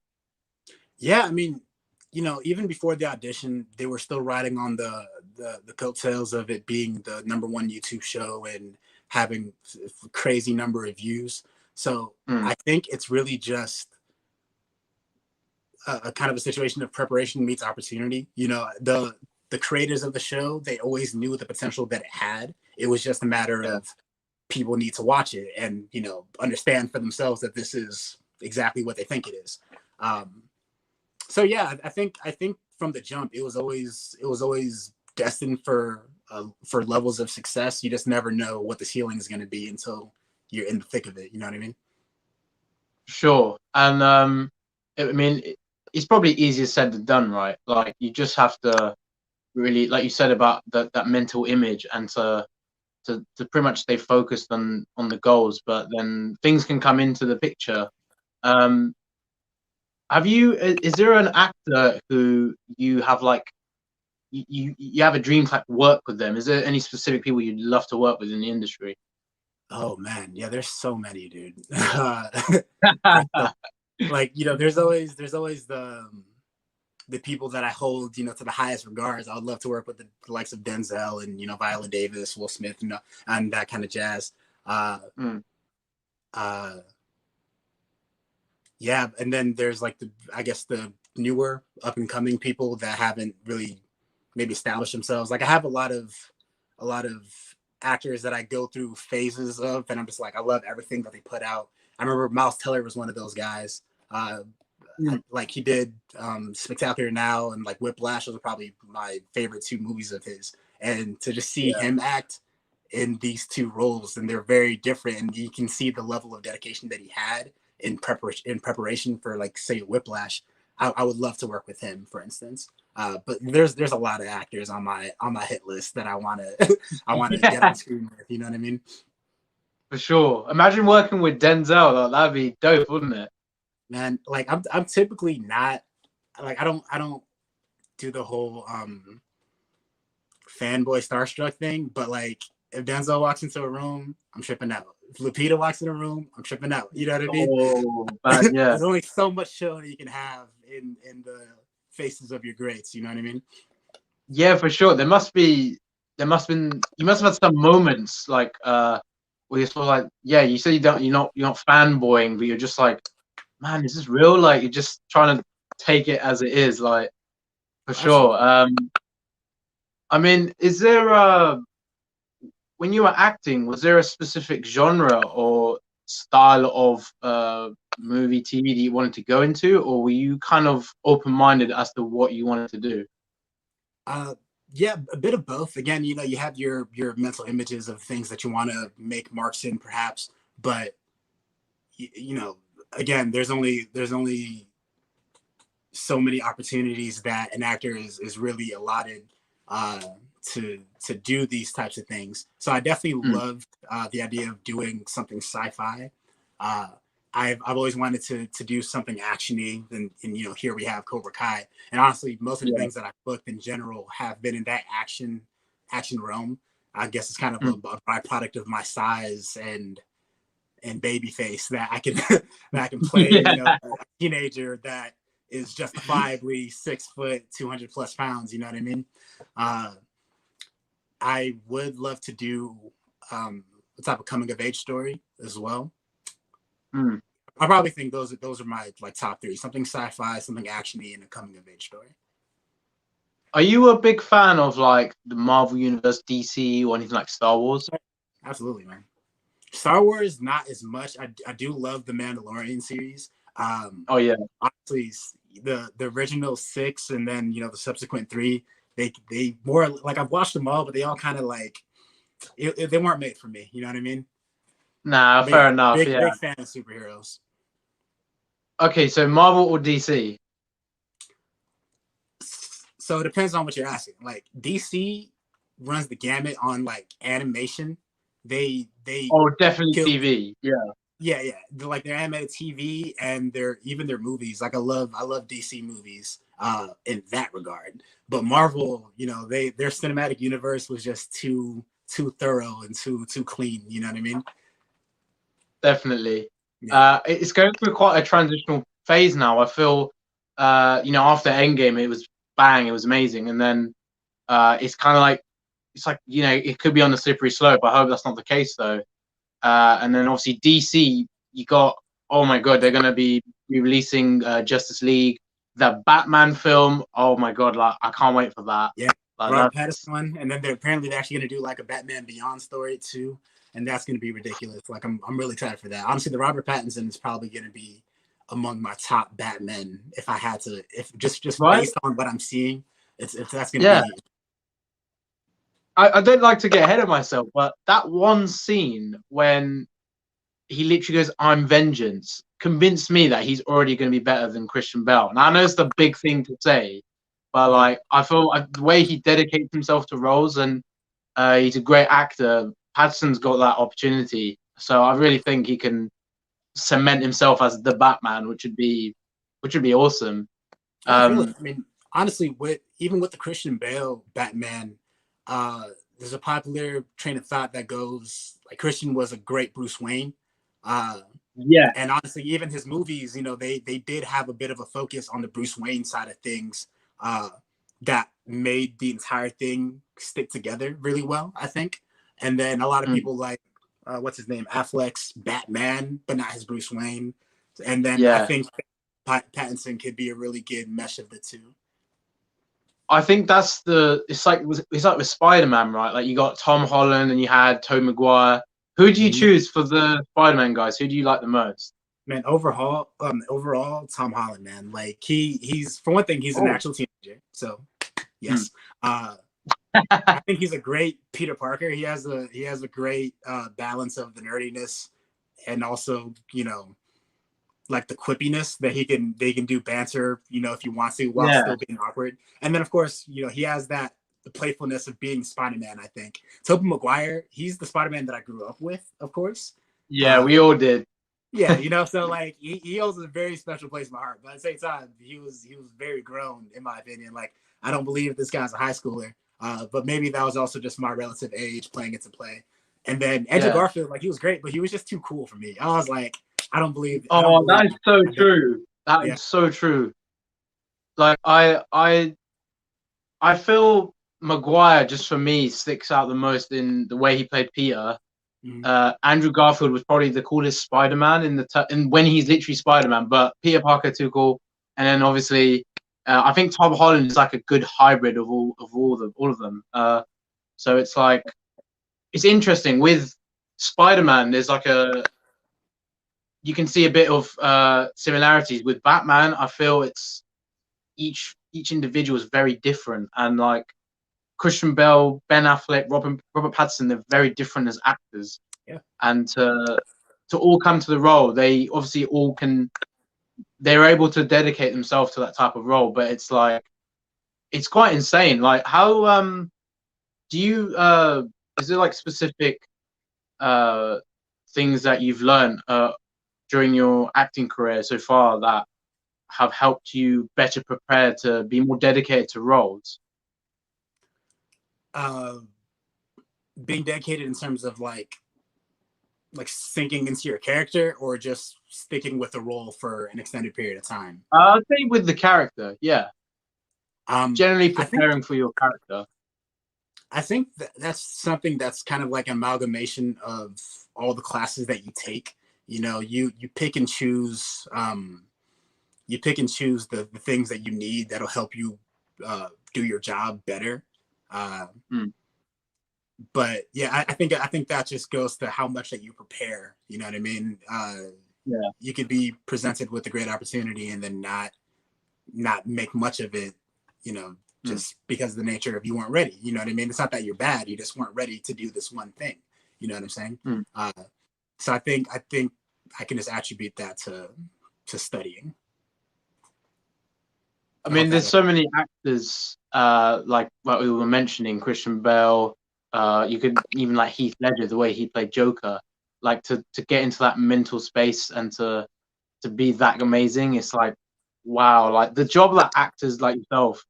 Yeah, I mean, you know, even before the audition, they were still riding on the coattails of it being the #1 YouTube show and having a crazy number of views. So I think it's really just a kind of a situation of preparation meets opportunity. You know, the creators of the show, they always knew the potential that it had. It was just a matter of people need to watch it and, you know, understand for themselves that this is exactly what they think it is. So yeah, I think from the jump, it was always destined for levels of success. You just never know what the ceiling is going to be until you're in the thick of it. You know what I mean? Sure. And I mean, it's probably easier said than done, right? Like you just have to really, like you said about that mental image, and to pretty much stay focused on the goals. But then things can come into the picture. Is there an actor who you have like you have a dream to like work with them? Is there any specific people you'd love to work with in the industry? Oh man, yeah, there's so many, dude. Like, you know, there's always the people that I hold, you know, to the highest regards. I would love to work with the likes of Denzel and, you know, Viola Davis, Will Smith, you know, and that kind of jazz. Yeah, and then there's like I guess the newer up and coming people that haven't really maybe established themselves. Like I have a lot of actors that I go through phases of, and I'm just like, I love everything that they put out. I remember Miles Teller was one of those guys. Like he did Spectacular Now and like Whiplash. Those are probably my favorite 2 movies of his. And to just see him act in these 2 roles, and they're very different, and you can see the level of dedication that he had in preparation for, like, say, Whiplash. I would love to work with him, for instance. But there's a lot of actors on my hit list that I want to get on screen with. You know what I mean? For sure. Imagine working with Denzel. Though. That'd be dope, wouldn't it? Man, like I'm typically not like I don't do the whole fanboy starstruck thing, but like if Denzel walks into a room, I'm tripping out. If Lupita walks in a room, I'm tripping out. You know what I mean? Oh, but yeah. There's only so much show that you can have in the faces of your greats. You know what I mean? Yeah, for sure. You must have had some moments like where you're sort of like, yeah, you say you're not fanboying, but you're just like, man, is this real? Like you're just trying to take it as it is, like for sure. I mean, is there when you were acting, was there a specific genre or style of movie, TV that you wanted to go into, or were you kind of open-minded as to what you wanted to do? Yeah, a bit of both. Again, you know, you have your mental images of things that you want to make marks in, perhaps, but you know, again, there's only so many opportunities that an actor is really allotted to do these types of things. So I definitely loved the idea of doing something sci-fi. I've always wanted to do something actiony, and you know, here we have Cobra Kai. And honestly, most of the things that I've booked in general have been in that action realm. I guess it's kind of a byproduct of my size and baby face that I can play you know, a teenager that is justifiably 6 foot, 200 plus pounds. You know what I mean? I would love to do a type of coming of age story as well. I probably think those are my like top 3: something sci-fi, something actiony, and a coming of age story. Are you a big fan of like the Marvel Universe, DC, or anything like Star Wars? Absolutely, man. Star Wars, not as much. I do love the Mandalorian series. Oh yeah, honestly, the original 6 and then, you know, the subsequent 3, they more like, I've watched them all, but they all kind of like they weren't made for me. You know what I mean? Nah, fair enough. Big fan of superheroes. Okay, so Marvel or DC? So it depends on what you're asking. Like DC runs the gamut on like animation. They definitely TV. Yeah, yeah. Like their animated TV and even their movies. Like I love DC movies in that regard. But Marvel, you know, their cinematic universe was just too thorough and too clean. You know what I mean? Definitely. Yeah. It's going through quite a transitional phase now. I feel, you know, after Endgame, it was bang, it was amazing, and then it's kind of like you know, it could be on the slippery slope. I hope that's not the case though. And then obviously DC, you got, oh my god, they're gonna be releasing Justice League, the Batman film. Oh my god, like I can't wait for that. Yeah, Like, Robert Pattinson one, and then they're actually going to do like a Batman Beyond story too, and that's going to be ridiculous. Like I'm really excited for that. Honestly, the Robert Pattinson is probably going to be among my top Batmen if I had to, if just right? based on what I'm seeing, it's that's going Yeah. to be. I don't like to get ahead of myself, but that one scene when he literally goes, "I'm vengeance," convinced me that he's already going to be better than Christian Bale. And I know it's the big thing to say, but like I feel the way he dedicates himself to roles, and he's a great actor. Pattinson's got that opportunity, so I really think he can cement himself as the Batman, which would be awesome. I feel it. I mean, honestly, even with the Christian Bale Batman, there's a popular train of thought that goes like Christian was a great Bruce Wayne. Yeah. And honestly, even his movies, you know, they did have a bit of a focus on the Bruce Wayne side of things that made the entire thing stick together really well, I think. And then a lot of people like, what's his name, Affleck's Batman, but not his Bruce Wayne. And then I think Pattinson could be a really good mesh of the two. I think that's it's like with SpiderMan, right? Like you got Tom Holland and you had Tobey Maguire. Who do you choose for the Spider-Man guys? Who do you like the most? Man, overall, Tom Holland, man. Like he's for one thing, he's an actual teenager. So yes. I think he's a great Peter Parker. He has a great balance of the nerdiness and also, you know, like the quippiness that they can do banter, you know, if he wants to while still being awkward. And then of course, you know, he has the playfulness of being Spider-Man, I think. Tobey Maguire, he's the Spider-Man that I grew up with, of course. Yeah, we all did. Yeah, you know, so like he holds a very special place in my heart. But at the same time, he was very grown, in my opinion. Like, I don't believe this guy's a high schooler. But maybe that was also just my relative age playing into play. And then Andrew Garfield, like he was great, but he was just too cool for me. I was like, I don't believe. That is so true. That is so true. Like I feel Maguire, just for me, sticks out the most in the way he played Peter. Andrew Garfield was probably the coolest Spider-Man in when he's literally Spider-Man, but Peter Parker too cool. And then obviously, I think Tom Holland is like a good hybrid of all of them. So it's like it's interesting with Spider-Man. There's like you can see a bit of similarities with Batman. I feel it's each individual is very different, and like Christian Bale, Ben Affleck, Robert Pattinson, they're very different as actors. Yeah. And to all come to the role, they obviously they're able to dedicate themselves to that type of role. But it's like it's quite insane. Like how do you is there like specific things that you've learned during your acting career so far that have helped you better prepare to be more dedicated to roles? Being dedicated in terms of like sinking into your character, or just sticking with the role for an extended period of time? I'd say with the character, yeah. Generally preparing for your character. I think that's something that's kind of like an amalgamation of all the classes that you take. You know, you pick and choose. You pick and choose the things that you need that'll help you do your job better. But yeah, I think that just goes to how much that you prepare. You know what I mean? You could be presented with a great opportunity and then not make much of it. You know, just because of the nature of you weren't ready. You know what I mean? It's not that you're bad; you just weren't ready to do this one thing. You know what I'm saying? So I think I can just attribute that to studying. I mean, there's so many actors like what we were mentioning, Christian Bale. You could even like Heath Ledger, the way he played Joker. like to get into that mental space and to be that amazing. It's like, wow, like the job that actors like yourself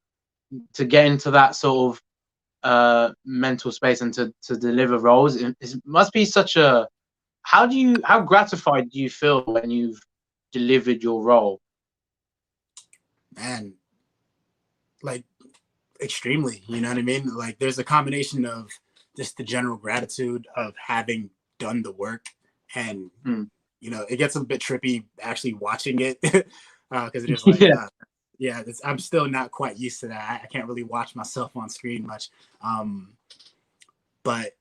to get into that sort of mental space and to deliver roles, it must be such a, how gratified do you feel when you've delivered your role? Man, like extremely, you know what I mean? Like there's a combination of just the general gratitude of having done the work, and you know, it gets a bit trippy actually watching it because it is like I'm still not quite used to that. I can't really watch myself on screen much, but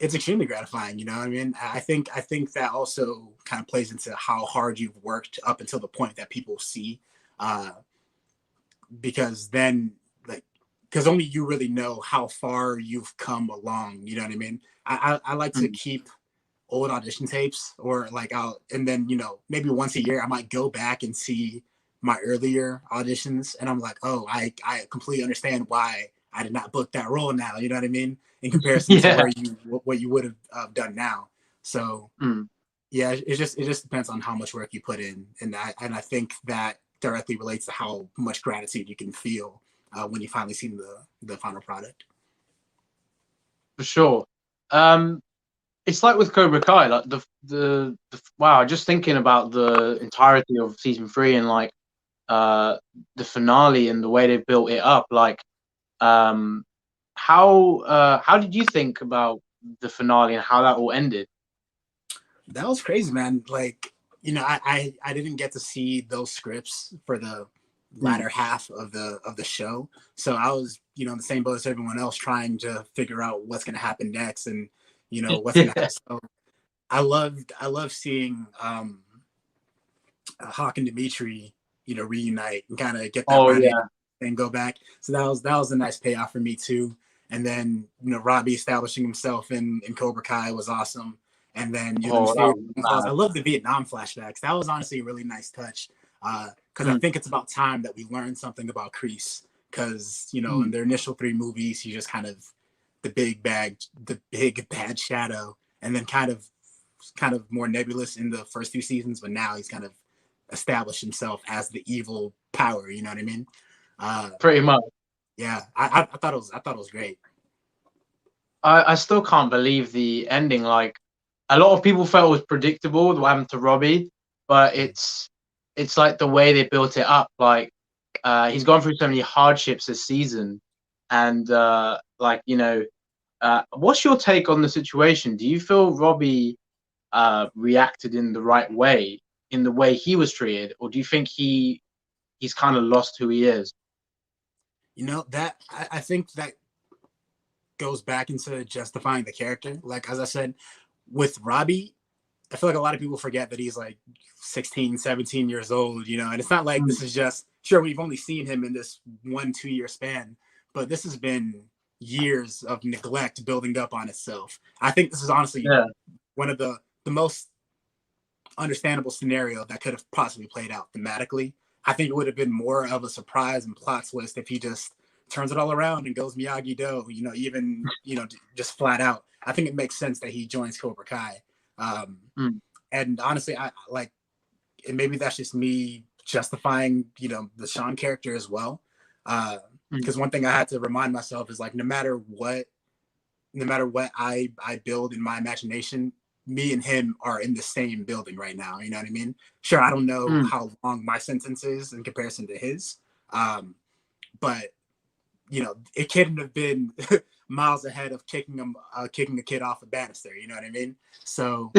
it's extremely gratifying, you know what I mean? I think that also kind of plays into how hard you've worked up until the point that people see, because then, like, because only you really know how far you've come along, you know what I mean? I like to keep old audition tapes, or like and then, you know, maybe once a year I might go back and see my earlier auditions, and I'm like, oh, I completely understand why I did not book that role now, you know what I mean? In comparison to what you would have done now. So yeah, it just depends on how much work you put in, and I think that directly relates to how much gratitude you can feel when you finally see the final product. For sure. It's like with Cobra Kai, like the wow, just thinking about the entirety of season 3 and like the finale and the way they built it up, like how did you think about the finale and how that all ended? That was crazy, man. Like, you know, I didn't get to see those scripts for the latter half of the show, so I was, you know, in the same boat as everyone else, trying to figure out what's going to happen next, and you know what's going to happen. So I love seeing Hawk and Dimitri, you know, reunite and kind of get that and go back. So that was a nice payoff for me too. And then, you know, Robby establishing himself in Cobra Kai was awesome. And then, you know, I love the Vietnam flashbacks. That was honestly a really nice touch, because I think it's about time that we learned something about Kreese. Because, you know, in their initial 3 movies, he just kind of the big bad shadow, and then kind of more nebulous in the first 2 seasons. But now he's kind of established himself as the evil power. You know what I mean? Pretty much. Yeah, I thought it was great. I still can't believe the ending. Like, a lot of people felt it was predictable what happened to Robby, but it's like the way they built it up. Like, he's gone through so many hardships this season, and like, you know, what's your take on the situation? Do you feel Robby reacted in the right way, in the way he was treated, or do you think he's kind of lost who he is? You know, that I think that goes back into justifying the character. Like, as I said, with Robby, I feel like a lot of people forget that he's like 16, 17 years old, you know, and it's not like this is just, sure, we've only seen him in this 1-2 year span, but this has been years of neglect building up on itself. I think this is honestly one of the most understandable scenario that could have possibly played out thematically. I think it would have been more of a surprise and plot twist if he just turns it all around and goes Miyagi-Do, you know, even, you know, just flat out. I think it makes sense that he joins Cobra Kai. And honestly, I like, and maybe that's just me justifying, you know, the Shawn character as well. Because one thing I had to remind myself is, like, no matter what I build in my imagination, me and him are in the same building right now. You know what I mean? Sure, I don't know how long my sentence is in comparison to his, but you know, it couldn't have been miles ahead of kicking a kid off a banister. You know what I mean? So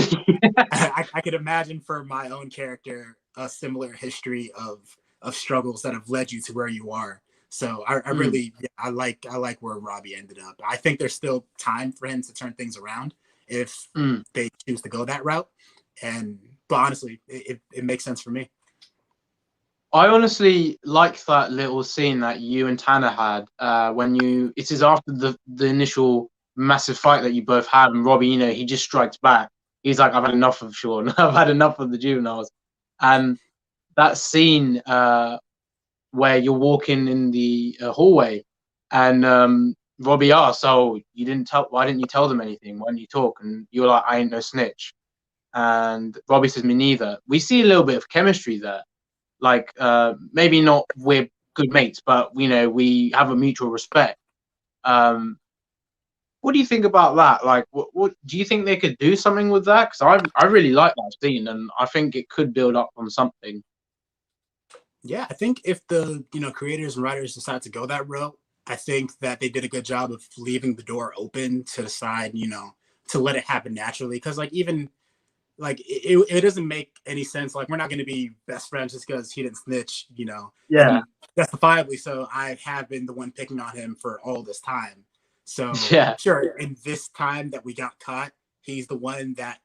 I could imagine for my own character a similar history of struggles that have led you to where you are. So I really, I like where Robby ended up. I think there's still time for him to turn things around if they choose to go that route. But honestly, it makes sense for me. I honestly like that little scene that you and Tana had when it is after the initial massive fight that you both had, and Robby, you know, he just strikes back. He's like, I've had enough of Shawn. I've had enough of the juveniles. And that scene where you're walking in the hallway, and Robby asked, "So you didn't tell? Why didn't you tell them anything? Why didn't you talk?" And you were like, "I ain't no snitch." And Robby says, "Me neither." We see a little bit of chemistry there. Like, maybe not we're good mates, but we have a mutual respect. What do you think about that? Like, what do you think they could do something with that? Because I really like that scene, and I think it could build up on something. Yeah, I think if the creators and writers decide to go that route, I think that they did a good job of leaving the door open to decide, to let it happen naturally. Because even it doesn't make any sense. Like, we're not going to be best friends just because he didn't snitch, Yeah. justifiably. So I have been the one picking on him for all this time. So yeah, sure, in this time that we got caught, he's the one that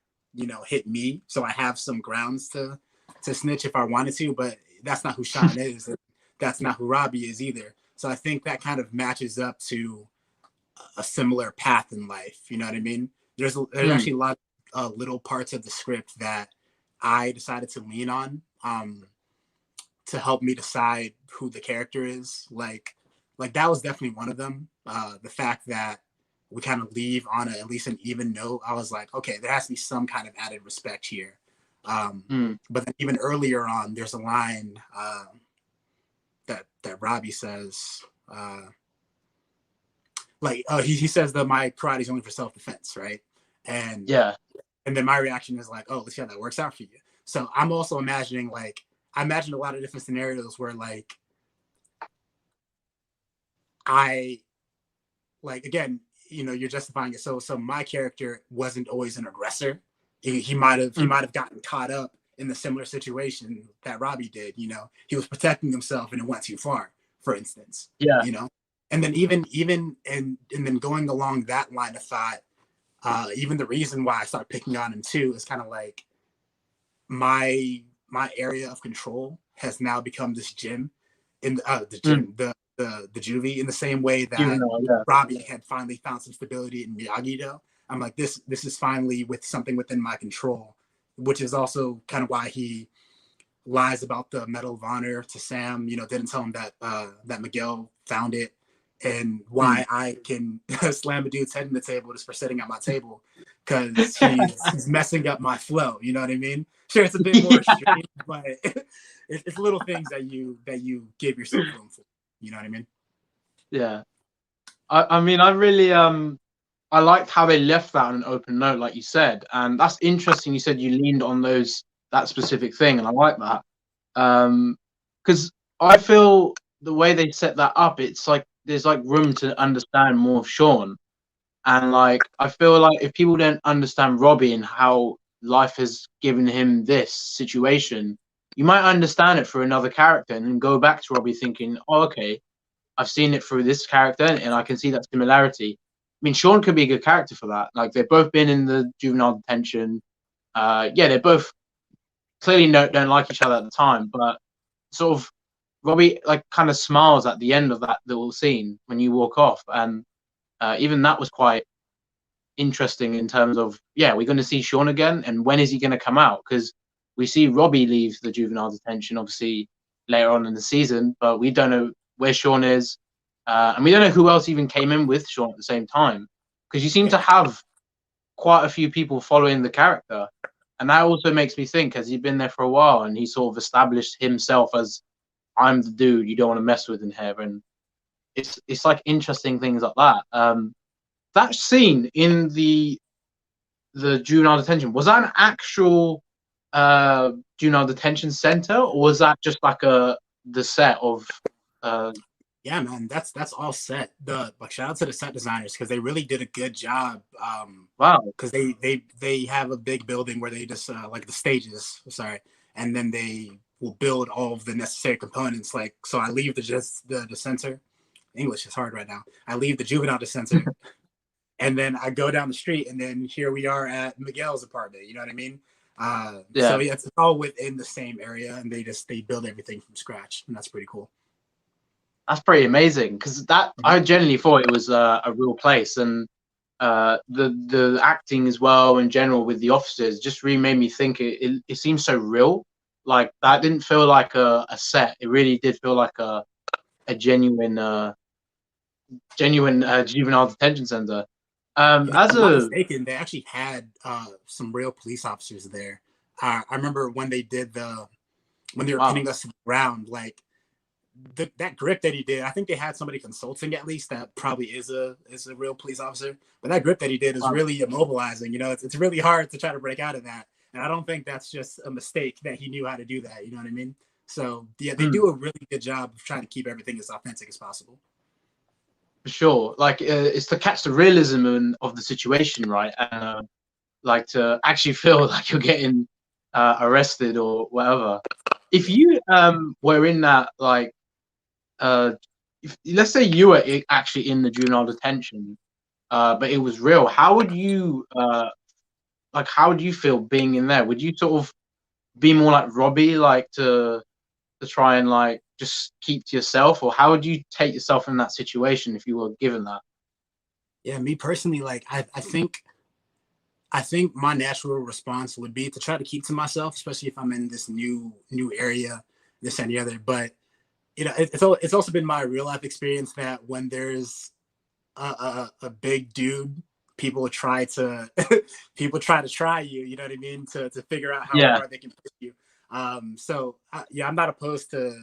hit me. So I have some grounds to snitch if I wanted to, but that's not who Shawn is. That's not who Robby is either. So I think that kind of matches up to a similar path in life. You know what I mean? There's actually a lot of little parts of the script that I decided to lean on to help me decide who the character is. Like that was definitely one of them. The fact that we kind of leave on at least an even note. I was like, okay, there has to be some kind of added respect here. But then even earlier on, there's a line that Robby says, he says that my karate is only for self-defense, right? And then my reaction is like, oh, let's see how that works out for you. So I'm also imagining I imagine a lot of different scenarios where again, you're justifying it. So my character wasn't always an aggressor. He might have gotten caught up in the similar situation that Robby did. He was protecting himself and it went too far, for instance. Yeah. And then even and then going along that line of thought, even the reason why I started picking on him too is kind of like my area of control has now become this gym in the gym, the juvie, in the same way that Robby had finally found some stability in Miyagi-Do. I'm like, this is finally with something within my control, which is also kind of why he lies about the Medal of Honor to Sam, didn't tell him that Miguel found it, and why I can slam a dude's head in the table just for sitting at my table, because he's messing up my flow. You know what I mean? Sure, it's a bit more extreme, but it's little things that you give yourself room for. You know what I mean? Yeah. I mean, I really I liked how they left that on an open note, like you said, and that's interesting. You said you leaned on that specific thing, and I like that, because I feel the way they set that up, it's like there's room to understand more of Shawn, and I feel like if people don't understand Robby and how life has given him this situation, you might understand it for another character and then go back to Robby thinking, oh, okay, I've seen it through this character and I can see that similarity. I mean, Shawn could be a good character for that. They've both been in the juvenile detention. They both clearly don't like each other at the time, but sort of Robby kind of smiles at the end of that little scene when you walk off, and even that was quite interesting in terms of, we're going to see Shawn again, and when is he going to come out? Because we see Robby leave the juvenile detention obviously later on in the season, but we don't know where Shawn is, and we don't know who else even came in with Shawn at the same time, because you seem to have quite a few people following the character, and that also makes me think, has he been there for a while and he sort of established himself as, I'm the dude you don't want to mess with in here, and it's interesting things like that. That scene in the juvenile detention, was that an actual juvenile detention center, or was that just the set of Yeah, man, that's all set. Shout out to the set designers, because they really did a good job. Wow, because they have a big building where they just the stages, and then they will build all of the necessary components. So I leave the center. English is hard right now. I leave the juvenile center, and then I go down the street, and then here we are at Miguel's apartment. You know what I mean? So it's all within the same area, and they build everything from scratch, and that's pretty cool. That's pretty amazing, because I genuinely thought it was a real place, and the acting as well in general with the officers just really made me think it seems so real. That didn't feel like a set. It really did feel like a genuine genuine juvenile detention center. If I'm not mistaken, they actually had some real police officers there. I remember when they were pinning us to the ground, like that grip that he did. I think they had somebody consulting at least that probably is a real police officer. But that grip that he did is really immobilizing. You know, it's really hard to try to break out of that. And I don't think that's just a mistake that he knew how to do that. You know what I mean? So yeah, they do a really good job of trying to keep everything as authentic as possible. For sure, like it's to catch the realism of the situation, right? And like to actually feel like you're getting arrested or whatever. If you were in that, like, let's say you were actually in the juvenile detention, but it was real, how would you feel being in there? Would you sort of be more like Robby, like to try and like just keep to yourself, or how would you take yourself in that situation if you were given that? Yeah, me personally, like I think my natural response would be to try to keep to myself, especially if I'm in this new area, this and the other. But you know, it's also been my real life experience that when there's a big dude, people try to try you. You know what I mean? To figure out how hard they can push you. So I'm not opposed to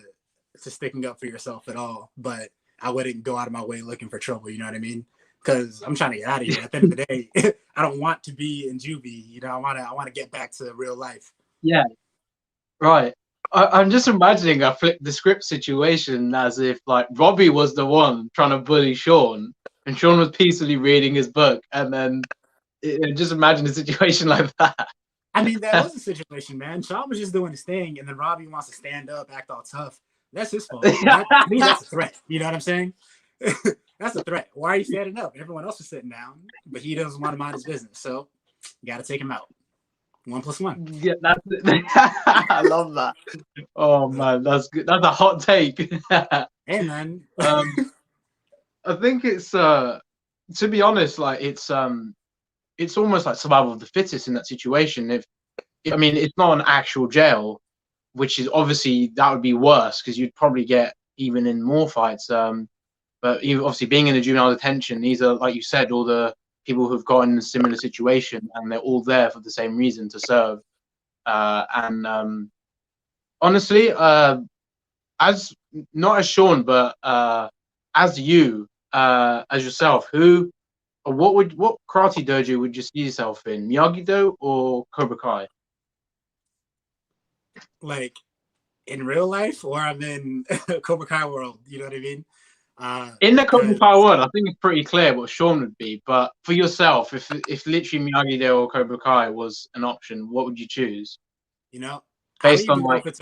sticking up for yourself at all, but I wouldn't go out of my way looking for trouble. You know what I mean? Because I'm trying to get out of here. At the end of the day, I don't want to be in juvie. You know, I want to get back to real life. Yeah, right. I'm just imagining a flip the script situation as if like Robby was the one trying to bully Shawn, and Shawn was peacefully reading his book, and then just imagine a situation like that. I mean, that was a situation, man. Shawn was just doing his thing, and then Robby wants to stand up, act all tough. That's his fault. To me, that's a threat. You know what I'm saying? That's a threat. Why are you standing up? Everyone else is sitting down, but he doesn't want to mind his business. So you got to take him out. 1 + 1. Yeah, that's it. I love that. Oh man, that's good. That's a hot take. Hey man. I think it's to be honest, like it's almost like survival of the fittest in that situation. If I mean, it's not an actual jail, which is obviously that would be worse because you'd probably get even in more fights. But even obviously being in a juvenile detention, these are, like you said, all the people who've gotten in a similar situation, and they're all there for the same reason, to serve. Honestly, as not as Shawn, but as you, as yourself, what karate dojo would you see yourself in? Miyagi-Do or Cobra Kai? Like in real life, or I'm in Cobra Kai world? You know what I mean? In the Cobra Kai world, I think it's pretty clear what Shawn would be. But for yourself, if literally Miyagi-Do or Cobra Kai was an option, what would you choose? You know, based on like if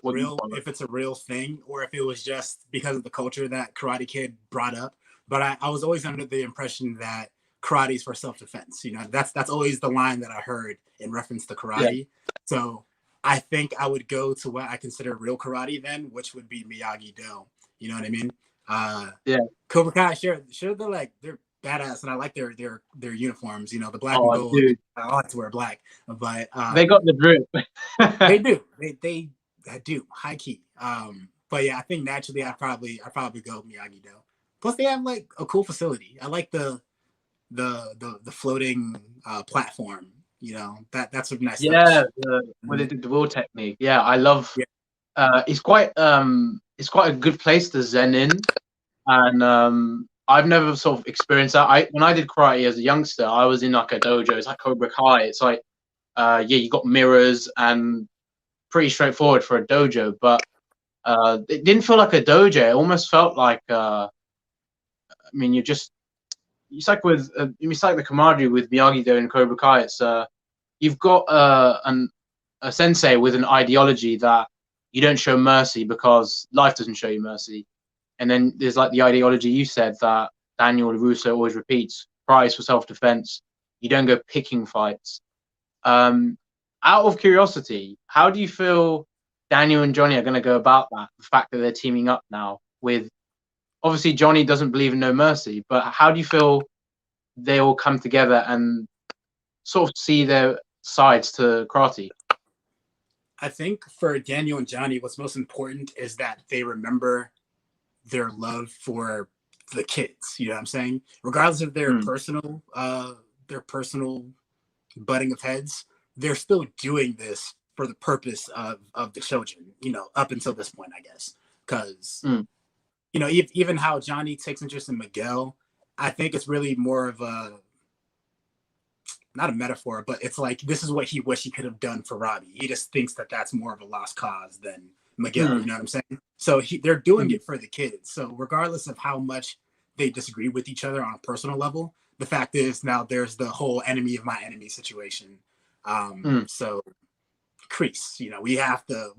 it's a real thing, or if it was just because of the culture that Karate Kid brought up. But I was always under the impression that karate is for self-defense. You know, that's always the line that I heard in reference to karate. Yeah. So I think I would go to what I consider real karate then, which would be Miyagi-Do. You know what I mean? Yeah. Cobra Kai, sure, they're badass, and I like their uniforms. You know, the black and gold. Dude. I like to wear black, but they got the drip. They do. They do high key. But yeah, I think naturally I'd probably go Miyagi-Do. Plus, they have like a cool facility. I like the floating platform. You know, that's a nice. Yeah, when they did the wheel technique. Yeah, I love. Yeah. It's quite a good place to zen in, and I've never sort of experienced that. When I did karate as a youngster, I was in like a dojo. It's like Cobra Kai. It's like, you got mirrors and pretty straightforward for a dojo, but it didn't feel like a dojo. It almost felt like, I mean, it's like it's like the camaraderie with Miyagi-Do and Cobra Kai. It's you've got a sensei with an ideology that you don't show mercy because life doesn't show you mercy. And then there's like the ideology you said that Daniel Larusso always repeats: prize for self-defense. You don't go picking fights. Out of curiosity, how do you feel Daniel and Johnny are going to go about that? The fact that they're teaming up now with, obviously Johnny doesn't believe in no mercy, but how do you feel they all come together and sort of see their sides to karate? I think for Daniel and Johnny, what's most important is that they remember their love for the kids. You know what I'm saying? Regardless of their personal butting of heads, they're still doing this for the purpose of the children, you know, up until this point, I guess. Because, you know, even how Johnny takes interest in Miguel, I think it's really more of a, not a metaphor, but it's like, this is what he wished he could have done for Robby. He just thinks that that's more of a lost cause than Miguel, you know what I'm saying? So they're doing it for the kids. So regardless of how much they disagree with each other on a personal level, the fact is now there's the whole enemy of my enemy situation. So Kreese, you know, we have to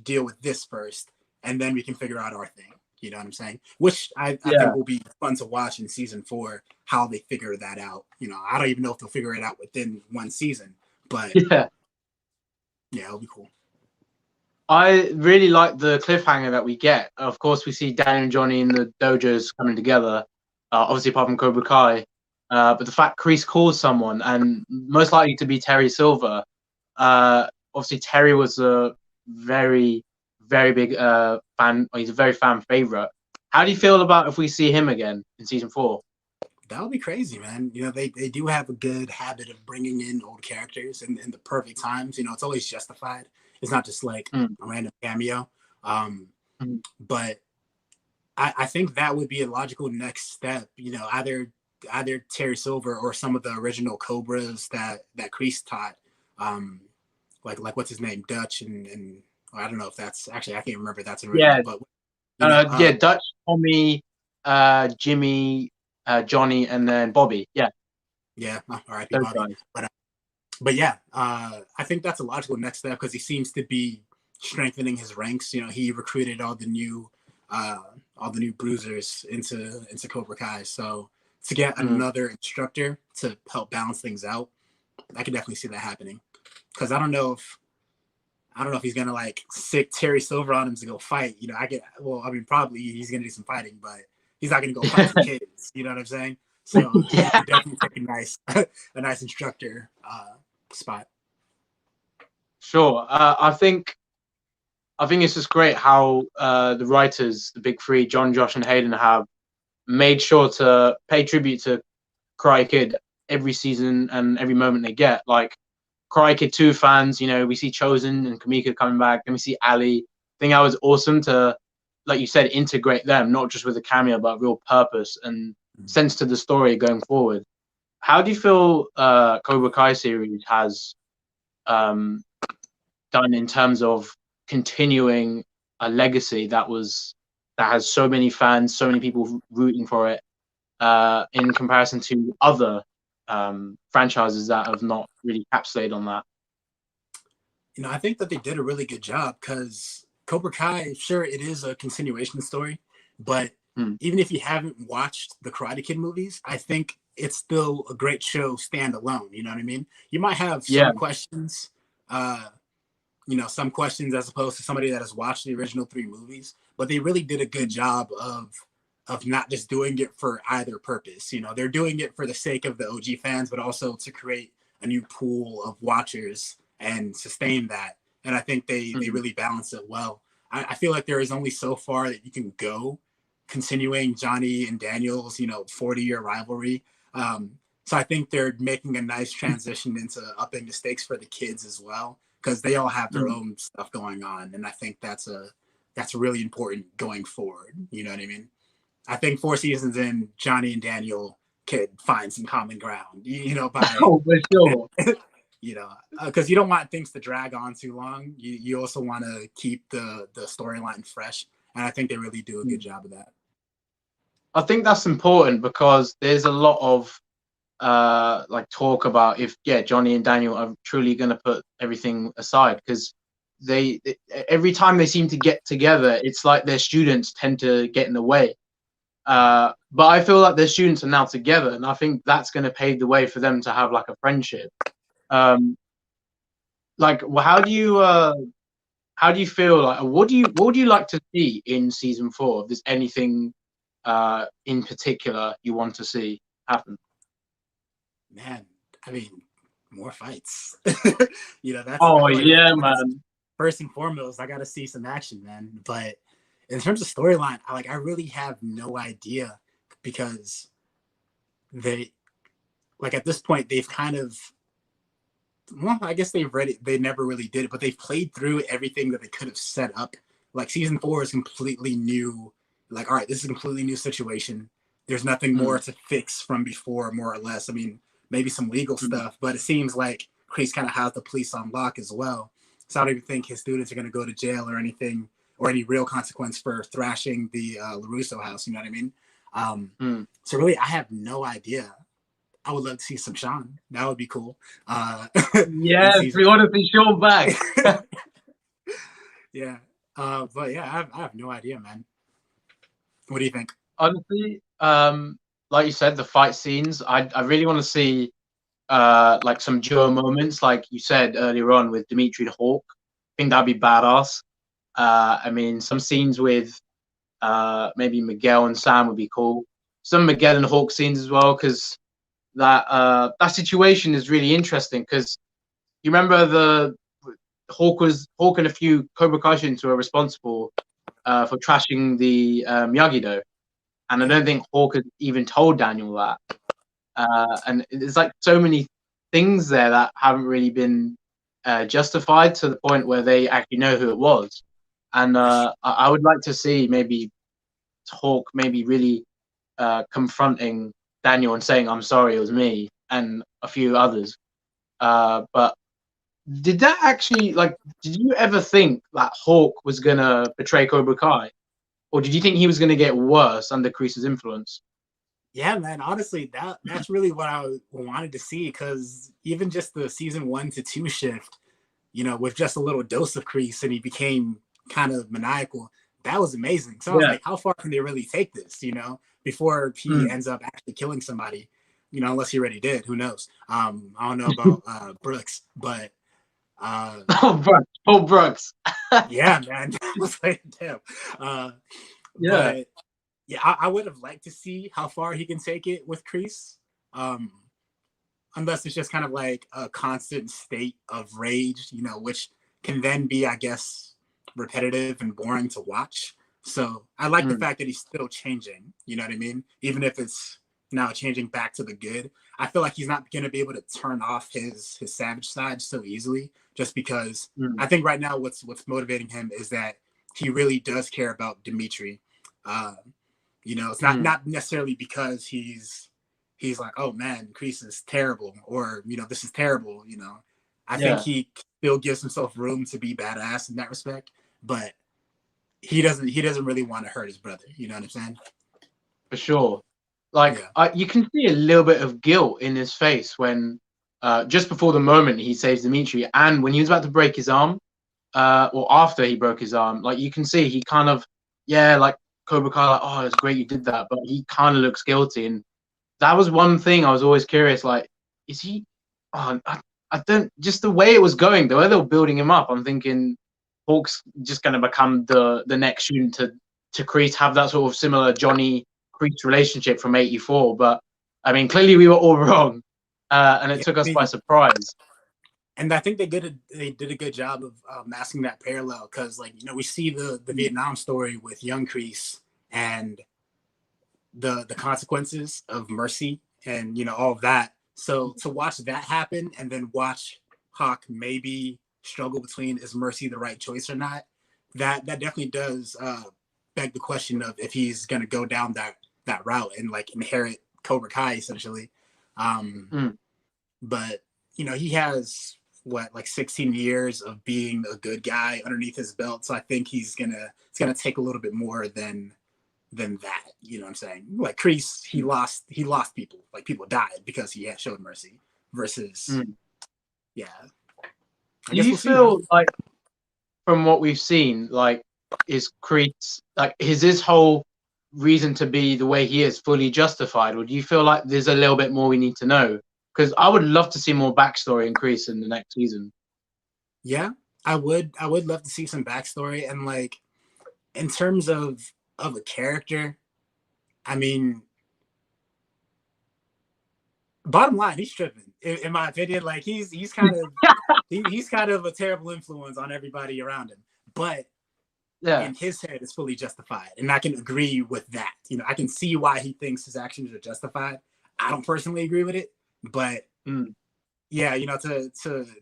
deal with this first, and then we can figure out our thing. You know what I'm saying? Which I think will be fun to watch in season 4, how they figure that out. You know, I don't even know if they'll figure it out within one season, but yeah, it'll be cool. I really like the cliffhanger that we get. Of course, we see Danny and Johnny in the dojos coming together, obviously apart from Cobra Kai. But the fact Kreese calls someone, and most likely to be Terry Silver. Obviously, Terry was a very, very big fan. He's a very fan favorite. How do you feel about if we see him again in season 4? That would be crazy, man. You know, they do have a good habit of bringing in old characters in the perfect times. You know, it's always justified. It's not just like a random cameo. But I think that would be a logical next step. You know, either Terry Silver or some of the original Cobras that Kreese taught. Like what's his name, Dutch, and I don't know if that's actually, I can't remember if that's original. Yeah, but Dutch, Tommy, Jimmy, Johnny, and then Bobby. Yeah. All right, Bobby. But yeah, I think that's a logical next step because he seems to be strengthening his ranks. You know, he recruited all the new bruisers into Cobra Kai. So to get another instructor to help balance things out, I can definitely see that happening. Because I don't know if he's gonna like sick Terry Silver on him to go fight. You know, probably he's gonna do some fighting, but he's not gonna go fight some kids. You know what I'm saying? So he could definitely take a nice instructor spot. Sure. I think it's just great how the writers, the big three, John, Josh, and Hayden, have made sure to pay tribute to Karate Kid every season and every moment they get. Like Karate Kid 2 fans, you know, we see Chosen and Kamika coming back, then we see Ali. I think that was awesome to, like you said, integrate them, not just with a cameo, but real purpose and sense to the story going forward. How do you feel Cobra Kai series has done in terms of continuing a legacy that has so many fans, so many people rooting for it, in comparison to other franchises that have not really capsulated on that? You know, I think that they did a really good job because Cobra Kai, sure, it is a continuation story, but even if you haven't watched the Karate Kid movies, I think it's still a great show standalone. You know what I mean? You might have some questions, some questions as opposed to somebody that has watched the original 3 movies, but they really did a good job of not just doing it for either purpose. You know, they're doing it for the sake of the OG fans, but also to create a new pool of watchers and sustain that. And I think they really balance it well. I feel like there is only so far that you can go continuing Johnny and Daniel's, 40-year rivalry. So I think they're making a nice transition into upping the stakes for the kids as well, because they all have their own stuff going on. And I think that's really important going forward. You know what I mean? I think 4 seasons in, Johnny and Daniel could find some common ground, by for sure. Because you don't want things to drag on too long. You also want to keep the storyline fresh. And I think they really do a good job of that. I think that's important because there's a lot of talk about if Johnny and Daniel are truly going to put everything aside, because they every time they seem to get together, it's like their students tend to get in the way. But I feel like their students are now together, and I think that's going to pave the way for them to have like a friendship. How do you feel like? What would you like to see in season 4? If there's anything in particular you want to see happen? Man, I mean, more fights. That's. Oh yeah, man. First and foremost, I got to see some action, man. But in terms of storyline, I really have no idea because they, like, at this point, they've kind of, well, I guess they've read it. They never really did it, but they've played through everything that they could have set up. Like season 4 is completely new. Like, all right, this is a completely new situation. There's nothing more to fix from before, more or less. I mean, maybe some legal stuff, but it seems like Kreese kind of has the police on lock as well. So I don't even think his students are going to go to jail or anything, or any real consequence for thrashing the Larusso house. You know what I mean? So really, I have no idea. I would love to see some Shawn. That would be cool. Yes, we want to see Shawn back. Yeah. But yeah, I have no idea, man. What do you think? Honestly, like you said, the fight scenes, I really want to see like some duo moments, like you said earlier on with Dimitri the Hawk. I think that'd be badass. I mean, some scenes with maybe Miguel and Sam would be cool. Some Miguel and Hawk scenes as well, because that situation is really interesting. Because you remember the Hawk and a few Cobra Kai students were responsible for trashing the Miyagi-Do, and I don't think Hawk had even told Daniel that. And there's like so many things there that haven't really been justified to the point where they actually know who it was. And I would like to see maybe Hawk maybe really confronting Daniel and saying, "I'm sorry, it was me," and a few others. But did that actually, like, did you ever think that Hawk was gonna betray Cobra Kai, or did you think he was gonna get worse under Kreese's influence? Yeah, man. Honestly, that's really what I wanted to see, because even just the season 1 to 2 shift, you know, with just a little dose of Kreese and he became kind of maniacal, that was amazing. So I was like, how far can they really take this, you know, before he ends up actually killing somebody, you know, unless he already did, who knows? I don't know about Brooks, but Brooks. Yeah, man. I was like, damn. But yeah, I would have liked to see how far he can take it with Kreese. Unless it's just kind of like a constant state of rage, you know, which can then be, I guess, repetitive and boring to watch. So I like the fact that he's still changing, you know what I mean? Even if it's now changing back to the good. I feel like he's not going to be able to turn off his savage side so easily, just because I think right now what's motivating him is that he really does care about Dimitri. You know, it's not necessarily because he's like, oh man, Kreese is terrible, or, you know, this is terrible, you know. I think he still gives himself room to be badass in that respect, but he doesn't really want to hurt his brother, you know what I'm saying? For sure. Like, you can see a little bit of guilt in his face when just before the moment he saves Dimitri, and when he was about to break his arm, or after he broke his arm, like, you can see he kind of, like, Cobra Kai, like, oh, it's great you did that, but he kind of looks guilty. And that was one thing I was always curious, like, is he, I don't, just the way it was going, the way they were building him up, I'm thinking Hawk's just going to become the next student to Kreese, have that sort of similar Johnny Kreese relationship from '84. But I mean, clearly we were all wrong, and it took us by surprise. And I think they did a good job of masking that parallel, because, like, you know, we see the Vietnam story with young Kreese and the consequences of mercy and, you know, all of that. So to watch that happen and then watch Hawk maybe struggle between, is mercy the right choice or not, that definitely does beg the question of if he's going to go down that route and, like, inherit Cobra Kai essentially. But, you know, he has like 16 years of being a good guy underneath his belt, so I think it's gonna take a little bit more than that, you know what I'm saying? Like Kreese, he lost people, like people died because he had showed mercy, versus do you feel like, from what we've seen, like, is Kreese, like, is his whole reason to be the way he is fully justified, or do you feel like there's a little bit more we need to know? Because I would love to see more backstory increase in the next season. Yeah, I would love to see some backstory. And, like, in terms of a character, I mean, bottom line, he's tripping. In my opinion, like, he's kind of he's kind of a terrible influence on everybody around him. But in his head is fully justified, and I can agree with that. You know, I can see why he thinks his actions are justified. I don't personally agree with it, but yeah, you know, to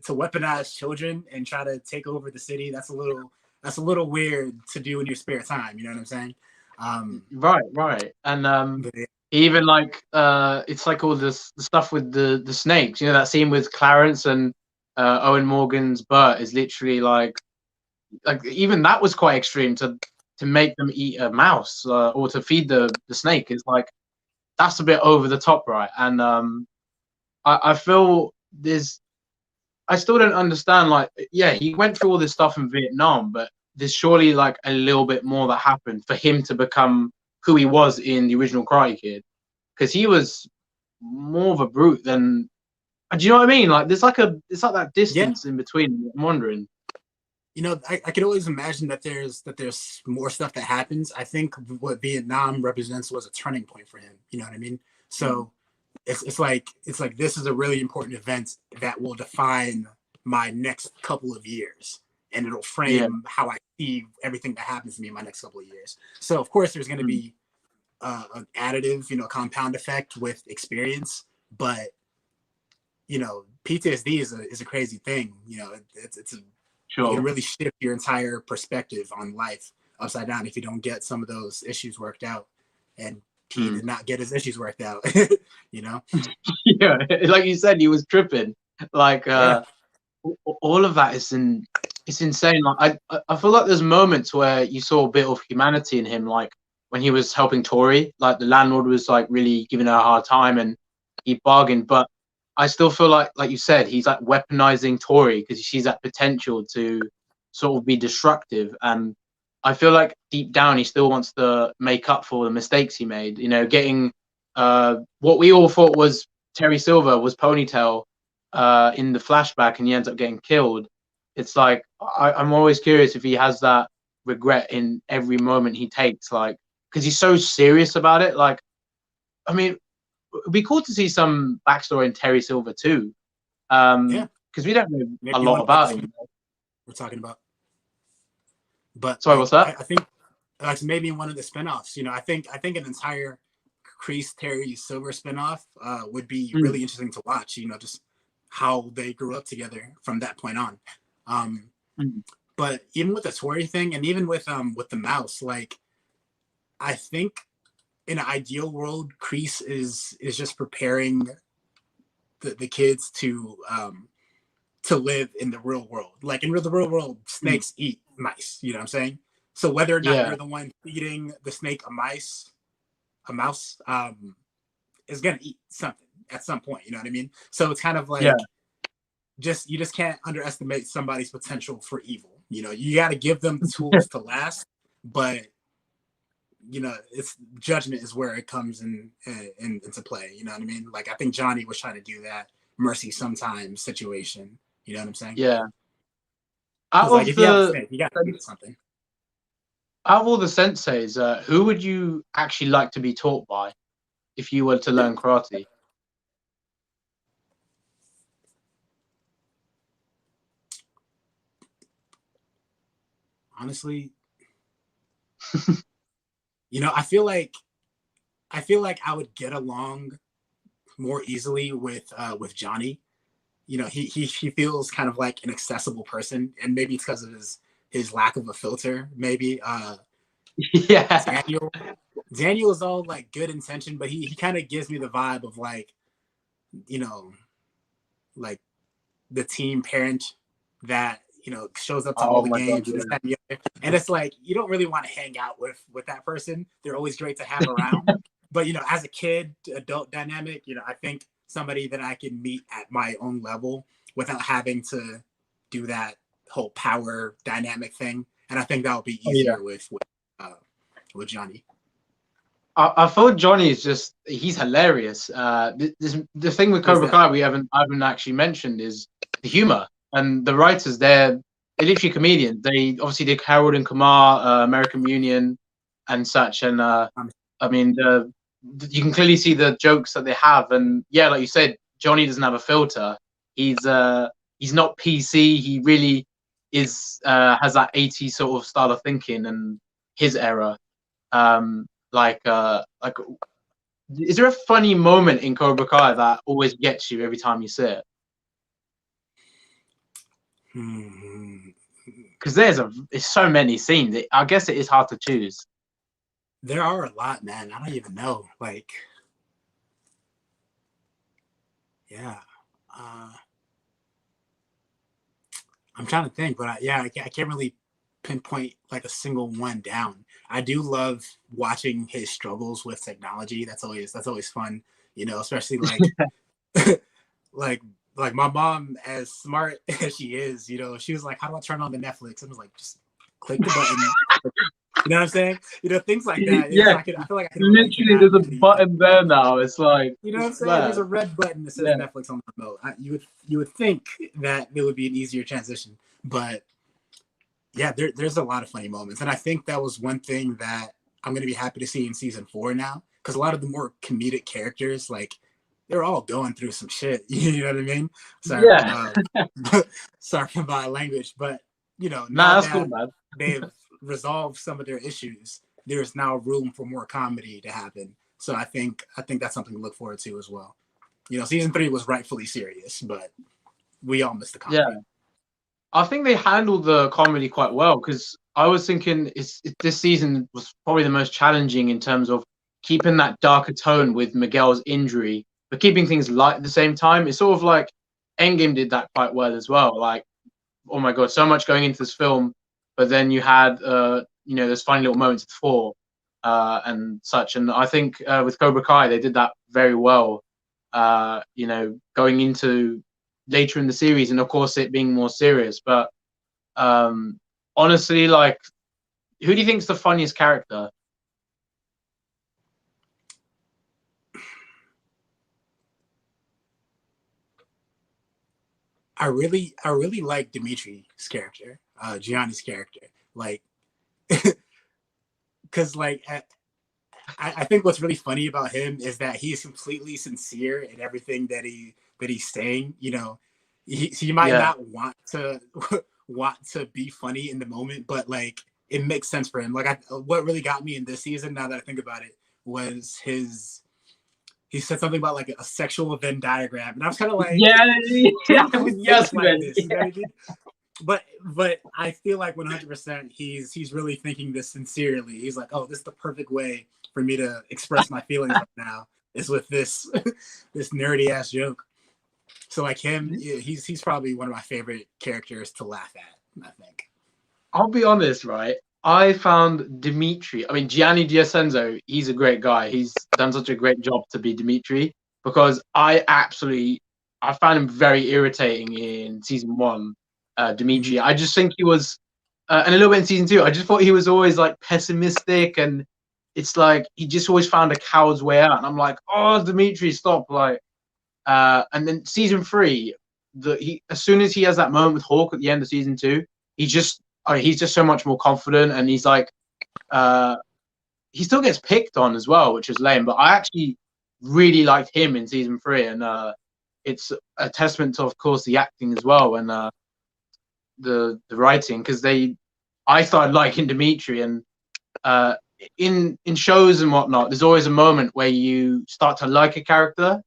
weaponize children and try to take over the city, that's a little weird to do in your spare time. You know what I'm saying? Right. And even like it's like all this the stuff with the snakes. You know, that scene with Clarence and Owen Morgan's Bert is literally like even that was quite extreme to make them eat a mouse or to feed the snake is like that's a bit over the top, right? And I feel I still don't understand, like, yeah, he went through all this stuff in Vietnam, but there's surely like a little bit more that happened for him to become who he was in the original Karate Kid, because he was more of a brute than, do you know what I mean? Like it's like that distance in between. I'm wondering. You know, I could always imagine that there's more stuff that happens. I think what Vietnam represents was a turning point for him. You know what I mean? So it's like this is a really important event that will define my next couple of years, and it'll frame how I see everything that happens to me in my next couple of years. So of course there's going to be an additive, you know, compound effect with experience, but you know, PTSD is a crazy thing. You know, it's a you can really shift your entire perspective on life upside down if you don't get some of those issues worked out. And he did not get his issues worked out, you know? Yeah, like you said, he was tripping. Like all of that is it's insane. Like I feel like there's moments where you saw a bit of humanity in him, like when he was helping Tori, like the landlord was like really giving her a hard time and he bargained, but I still feel like you said, he's like weaponizing Tori because she's that potential to sort of be destructive. And I feel like deep down, he still wants to make up for the mistakes he made. You know, getting what we all thought was Terry Silver was Ponytail in the flashback, and he ends up getting killed. It's like I'm always curious if he has that regret in every moment he takes, like because he's so serious about it. Like, I mean, it'd be cool to see some backstory in Terry Silver too, because we don't know a lot about him. We're talking about, but sorry, what's that? I think like maybe in one of the spinoffs. You know, I think an entire Kreese Terry Silver spinoff would be really interesting to watch. You know, just how they grew up together from that point on. But even with the Tori thing, and even with the mouse, like I think, in an ideal world, Kreese is just preparing the kids to live in the real world. Like in the real world, snakes eat mice. You know what I'm saying? So whether or not you're the one feeding the snake a mouse is gonna eat something at some point. You know what I mean? So it's kind of like you just can't underestimate somebody's potential for evil. You know, you got to give them the tools to last, but you know, it's judgment is where it comes into play. You know what I mean? Like I think Johnny was trying to do that mercy sometimes situation. You know what I'm saying? Yeah. Like if you have a snake, you got to give it something. Out of all the senseis, who would you actually like to be taught by if you were to learn karate? Honestly, you know, I feel like I would get along more easily with Johnny. You know, he feels kind of like an accessible person, and maybe it's because of his lack of a filter. Maybe Daniel is all like good intention, but he kind of gives me the vibe of like, you know, like the team parent that, you know, shows up to all the games and this, that, and the other. And it's like you don't really want to hang out with that person. They're always great to have around. But you know, as a kid, adult dynamic, you know, I think somebody that I can meet at my own level without having to do that whole power dynamic thing. And I think that would be easier with Johnny. I thought Johnny is just, he's hilarious. The thing with Cobra Kai I haven't actually mentioned is the humor. And the writers, they're literally comedians. They obviously did Harold and Kumar, American Union, and such. And I mean, you can clearly see the jokes that they have. And yeah, like you said, Johnny doesn't have a filter. He's not PC. He really has that 80s sort of style of thinking and his era. Is there a funny moment in Cobra Kai that always gets you every time you see it? Because it's so many scenes. I guess it is hard to choose. There are a lot, man. I don't even know. Like, yeah. I'm trying to think, but I can't really pinpoint like a single one down. I do love watching his struggles with technology. That's always fun, you know, especially like like my mom, as smart as she is, you know, she was like, how do I turn on the Netflix? I was like, just click the button. You know what I'm saying? You know, things like that. Yeah, I feel like I can literally there's a button there now. It's like, you know what I'm saying? There's a red button that says Netflix on the remote. You would think that it would be an easier transition, but yeah, there's a lot of funny moments, and I think that was one thing that I'm gonna be happy to see in season 4 now, because a lot of the more comedic characters, like, they're all going through some shit. You know what I mean? Sorry, sorry for my language, but you know, now that's that cool, man. they've resolved some of their issues, there's now room for more comedy to happen. So I think that's something to look forward to as well. You know, season 3 was rightfully serious, but we all missed the comedy. Yeah, I think they handled the comedy quite well, because I was thinking this season was probably the most challenging in terms of keeping that darker tone with Miguel's injury, but keeping things light at the same time. It's sort of like Endgame did that quite well as well. Like, oh my god, so much going into this film, but then you had you know, those funny little moments before and such. And I think with Cobra Kai they did that very well. You know, going into later in the series, and of course it being more serious. But honestly, like, who do you think is the funniest character? I really like Dimitri's character, Gianni's character, like, because like I think what's really funny about him is that he's completely sincere in everything that he's saying. You know, he might not want to be funny in the moment, but like, it makes sense for him. Like, what really got me in this season, now that I think about it, was he said something about like a sexual Venn diagram, and I was kind of like, yes, like this, you know what I mean? But I feel like 100% he's really thinking this sincerely. He's like, oh, this is the perfect way for me to express my feelings right now, is with this this nerdy ass joke. So like him, he's probably one of my favorite characters to laugh at, I think. I'll be honest, right? I found Dimitri, I mean, Gianni D'Ascenzo, he's a great guy. He's done such a great job to be Dimitri, because I found him very irritating in season 1, Dimitri. I just think he was, and a little bit in season 2, I just thought he was always like pessimistic, and it's like he just always found a coward's way out. And I'm like, oh, Dimitri, stop. Like, and then season 3, as soon as he has that moment with Hawk at the end of season 2, he's just so much more confident, and he's like, he still gets picked on as well, which is lame. But I actually really liked him in season 3, and it's a testament to, of course, the acting as well, and the writing, because I started liking Dimitri, and in shows and whatnot, there's always a moment where you start to like a character,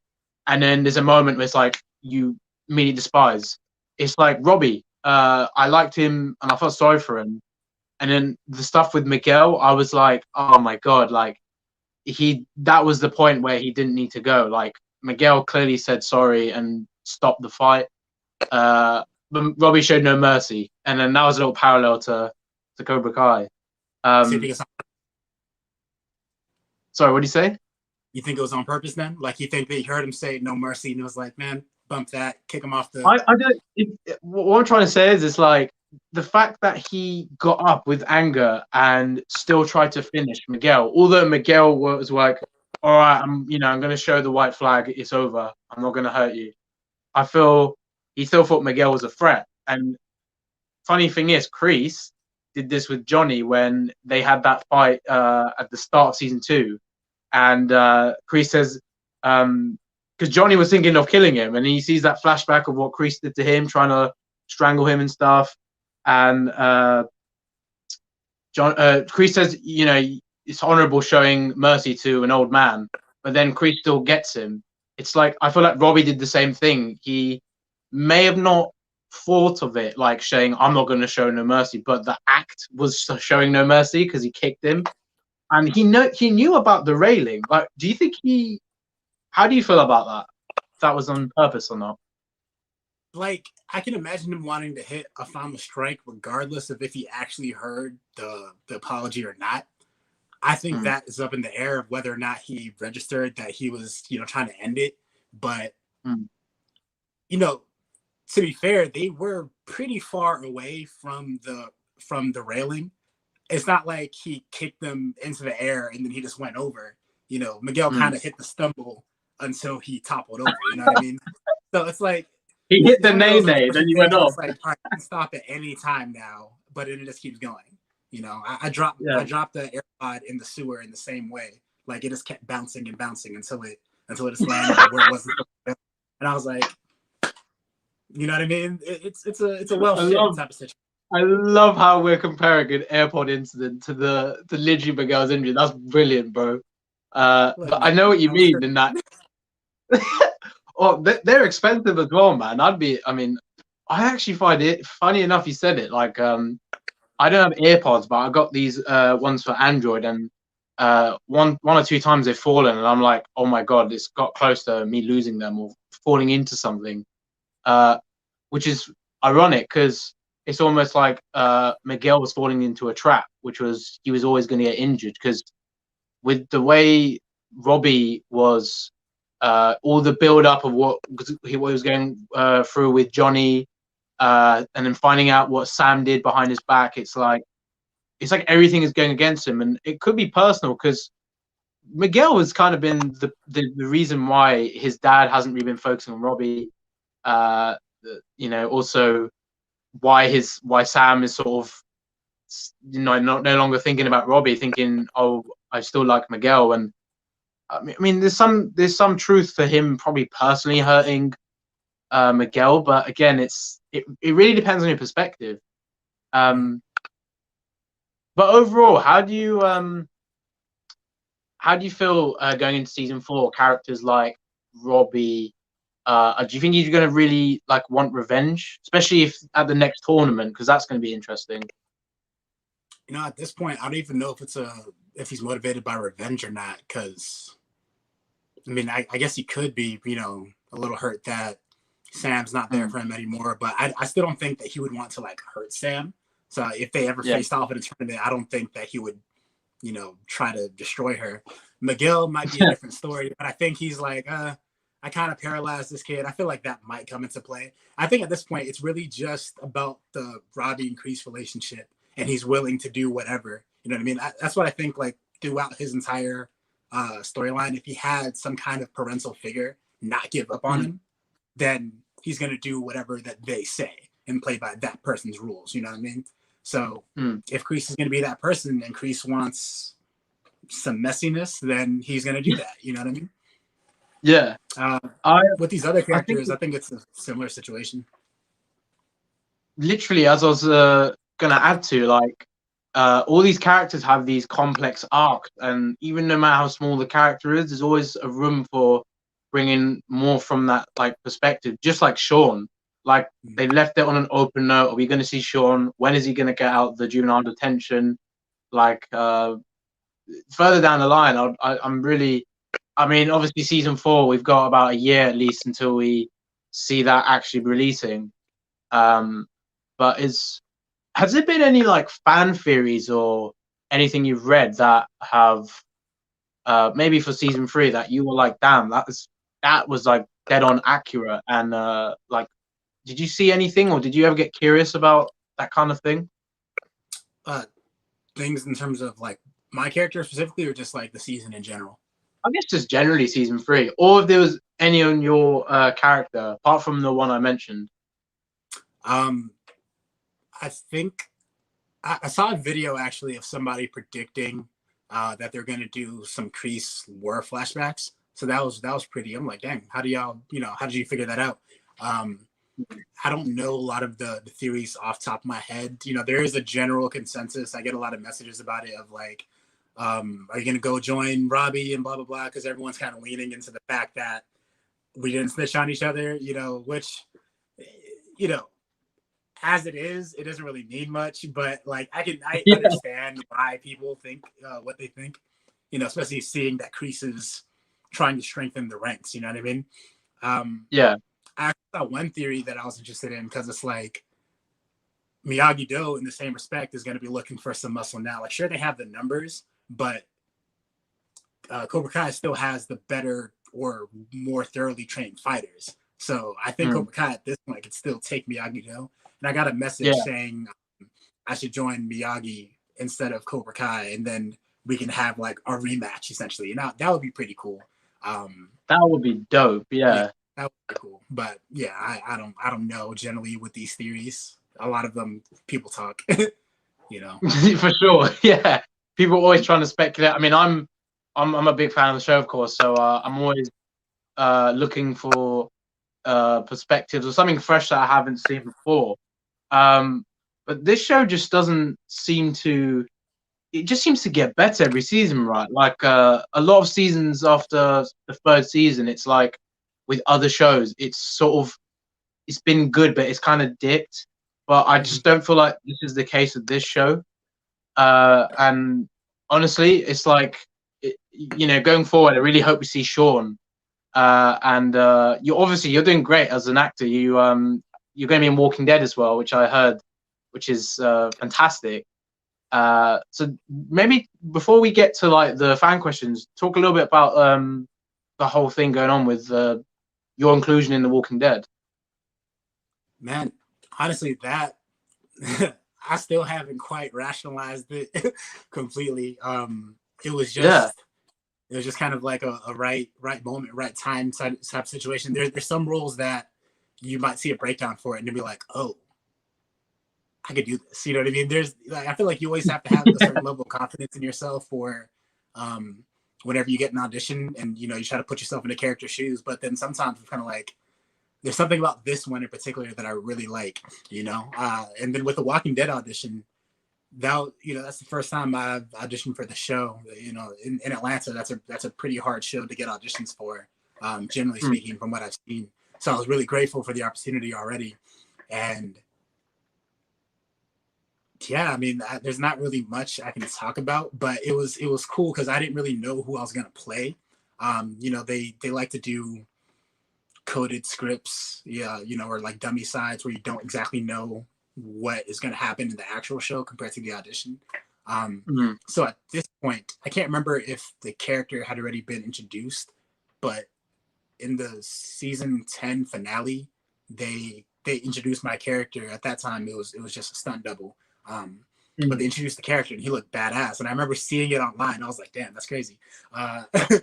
and then there's a moment where it's like you immediately despise. It's like Robby. I liked him and I felt sorry for him, and then the stuff with Miguel, I was like, oh my god, like, that was the point where he didn't need to go. Like, Miguel clearly said sorry and stopped the fight, but Robby showed no mercy, and then that was a little parallel to Cobra Kai. Sorry, what do you say? You think it was on purpose then? Like, you think they heard him say no mercy and it was like, man, bump that, kick him off the... I don't... What I'm trying to say is, it's like, the fact that he got up with anger and still tried to finish Miguel, although Miguel was like, all right, I'm going to show the white flag, it's over, I'm not going to hurt you. I feel he still thought Miguel was a threat. And funny thing is, Kreese did this with Johnny when they had that fight at the start of season 2. And Kreese says, because Johnny was thinking of killing him, and he sees that flashback of what Kreese did to him, trying to strangle him and stuff. and Kreese says, you know, it's honorable showing mercy to an old man, but then Kreese still gets him. It's like, I feel like Robby did the same thing. He may have not thought of it like saying, I'm not going to show no mercy, but the act was showing no mercy because he kicked him. And he knew about the railing. Like, do you think how do you feel about that? If that was on purpose or not? Like, I can imagine him wanting to hit a final strike regardless of if he actually heard the apology or not. I think that is up in the air of whether or not he registered that he was, you know, trying to end it. But, you know, to be fair, they were pretty far away from the railing. It's not like he kicked them into the air and then he just went over. You know, Miguel kind of hit the stumble until he toppled over. You know what I mean? So it's like he hit the nay-nay, then he went off. Like, all right, I can stop at any time now, but it just keeps going. You know, I dropped the AirPod in the sewer in the same way. Like, it just kept bouncing and bouncing until it just landed where it wasn't. And I was like, you know what I mean? It's a well-shaped type of situation. I love how we're comparing an AirPod incident to the literally Miguel's injury. That's brilliant, bro. But I know what you mean in that. Oh, they're expensive as well, man. I mean, I actually find it funny enough. You said it like, I don't have AirPods, but I got these ones for Android, and one or two times they've fallen, and I'm like, oh my god, it's got close to me losing them or falling into something, which is ironic because it's almost like Miguel was falling into a trap, which was he was always going to get injured because with the way Robby was, all the build up of what he was going through with Johnny. And then finding out what Sam did behind his back, it's like everything is going against him, and it could be personal because Miguel has kind of been the reason why his dad hasn't really been focusing on Robby. You know, also why Sam is sort of, you know, no longer thinking about Robby, thinking, oh, I still like Miguel. And I mean, there's some truth for him probably personally hurting Miguel, but again, it really depends on your perspective. But overall, how do you feel going into season 4? Characters like Robby, do you think he's going to really like want revenge, especially if at the next tournament, because that's going to be interesting? You know, at this point, I don't even know if he's motivated by revenge or not. Because I mean, I guess he could be, you know, a little hurt that Sam's not there for him anymore, but I still don't think that he would want to like hurt Sam. So if they ever faced off in a tournament, I don't think that he would, you know, try to destroy her. Miguel might be a different story, but I think he's like, I kind of paralyzed this kid. I feel like that might come into play. I think at this point, it's really just about the Robby and Kreese relationship, and he's willing to do whatever. You know what I mean? That's what I think. Like throughout his entire storyline, if he had some kind of parental figure not give up on him, then he's going to do whatever that they say and play by that person's rules. You know what I mean? So if Kreese is going to be that person and Kreese wants some messiness, then he's going to do that. You know what I mean? Yeah. With these other characters, I think it's a similar situation. Literally, as I was going to add to, like, all these characters have these complex arcs, and even no matter how small the character is, there's always a room for bringing more from that like perspective. Just like Shawn, like they left it on an open note. Are we going to see Shawn? When is he going to get out the juvenile detention? Like further down the line, I'm really, I mean, obviously season 4, we've got about a year at least until we see that actually releasing. But has there been any like fan theories or anything you've read that have maybe for season 3 that you were like, damn, that was like dead on accurate? And like, did you see anything, or did you ever get curious about that kind of thing? Things in terms of like my character specifically, or just like the season in general? I guess just generally season 3, or if there was any on your character apart from the one I mentioned. I think I saw a video actually of somebody predicting that they're going to do some Kreese war flashbacks. So that was pretty. I'm like, dang, how do y'all, you know, how did you figure that out? I don't know a lot of the theories off the top of my head. You know, there is a general consensus. I get a lot of messages about it of like, are you going to go join Robby and blah, blah, blah? Because everyone's kind of leaning into the fact that we didn't snitch on each other, you know, which, you know, as it is, it doesn't really mean much. But like, I understand why people think what they think, you know, especially seeing that Kreese is trying to strengthen the ranks. You know what I mean? Yeah. I saw one theory that I was interested in because it's like Miyagi-Do, in the same respect, is going to be looking for some muscle now. Like, sure, they have the numbers, but Cobra Kai still has the better or more thoroughly trained fighters. So I think Cobra Kai at this point could still take Miyagi-Do. And I got a message saying I should join Miyagi instead of Cobra Kai, and then we can have like a rematch essentially. And that would be pretty cool. That would be dope. Yeah. That would be cool. But yeah, I don't know generally with these theories. A lot of them people talk, you know. For sure. Yeah. People are always trying to speculate. I mean, I'm a big fan of the show, of course, so I'm always looking for perspectives or something fresh that I haven't seen before. But this show just doesn't seem to. It just seems to get better every season, right? Like a lot of seasons after the third season, it's like with other shows, it's been good, but it's kind of dipped. But I just don't feel like this is the case with this show. And honestly, it's like, you know, going forward, I really hope we see Shawn. And you're doing great as an actor. You're going to be in Walking Dead as well, which I heard, which is fantastic. So maybe before we get to like the fan questions, talk a little bit about the whole thing going on with your inclusion in The Walking Dead. Man, honestly, that I still haven't quite rationalized it completely. It was just kind of like a right moment, right time type situation. There's some roles that you might see a breakdown for it and you'll be like, oh, I could do this. You know what I mean? There's like, I feel like you always have to have a certain level of confidence in yourself for whenever you get an audition and, you know, you try to put yourself in the character's shoes. But then sometimes it's kind of like, there's something about this one in particular that I really like, you know? And then with the Walking Dead audition, that's the first time I've auditioned for the show. You know, in Atlanta, that's a pretty hard show to get auditions for, generally speaking, from what I've seen. So I was really grateful for the opportunity already. And yeah, I mean, there's not really much I can talk about, but it was cool because I didn't really know who I was gonna play. You know, they like to do coded scripts, you know, or like dummy sides where you don't exactly know what is gonna happen in the actual show compared to the audition. So at this point, I can't remember if the character had already been introduced, but in the season 10 finale, they introduced my character. At that time, it was just a stunt double. But they introduced the character and he looked badass. And I remember seeing it online. I was like, damn, that's crazy.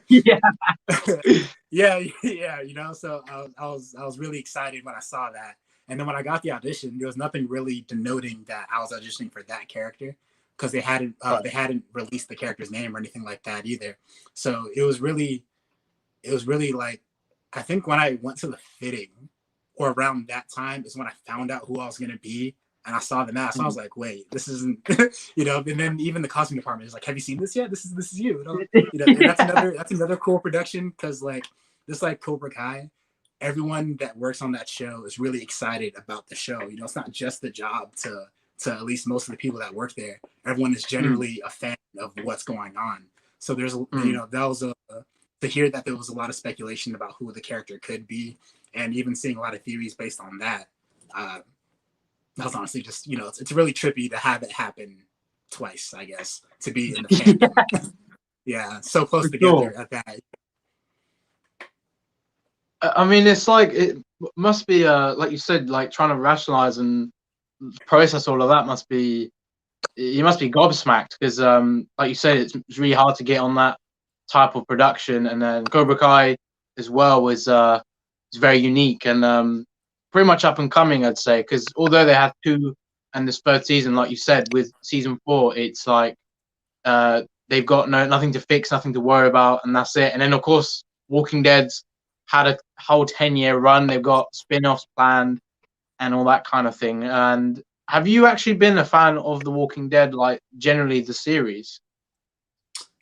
Yeah, you know, so I was really excited when I saw that. And then when I got the audition, there was nothing really denoting that I was auditioning for that character because they hadn't released the character's name or anything like that either. So it was really like, I think when I went to the fitting or around that time is when I found out who I was going to be. And I saw the mask. I was like, wait, this isn't, you know, and then even the costume department is like, have you seen this yet? This is you. You know, and that's another cool production because like, just like Cobra Kai, everyone that works on that show is really excited about the show. You know, it's not just the job to at least most of the people that work there. Everyone is generally a fan of what's going on. So there's, you know, that was to hear that there was a lot of speculation about who the character could be and even seeing a lot of theories based on that. That was honestly just, you know, it's really trippy to have it happen twice, I guess, to be in the fandom. Yeah, so close together at that. I mean, it's like, it must be, like you said, like trying to rationalize and process all of that you must be gobsmacked because, like you said, it's really hard to get on that type of production. And then Cobra Kai as well was very unique and pretty much up and coming, I'd say, because although they had 2 and this third season, like you said, with season 4, it's like they've got nothing to fix, nothing to worry about, and that's it. And then of course, Walking Dead's had a whole 10-year run. They've got spin-offs planned. and all that kind of thing. And have you actually been a fan of The Walking Dead, like generally the series?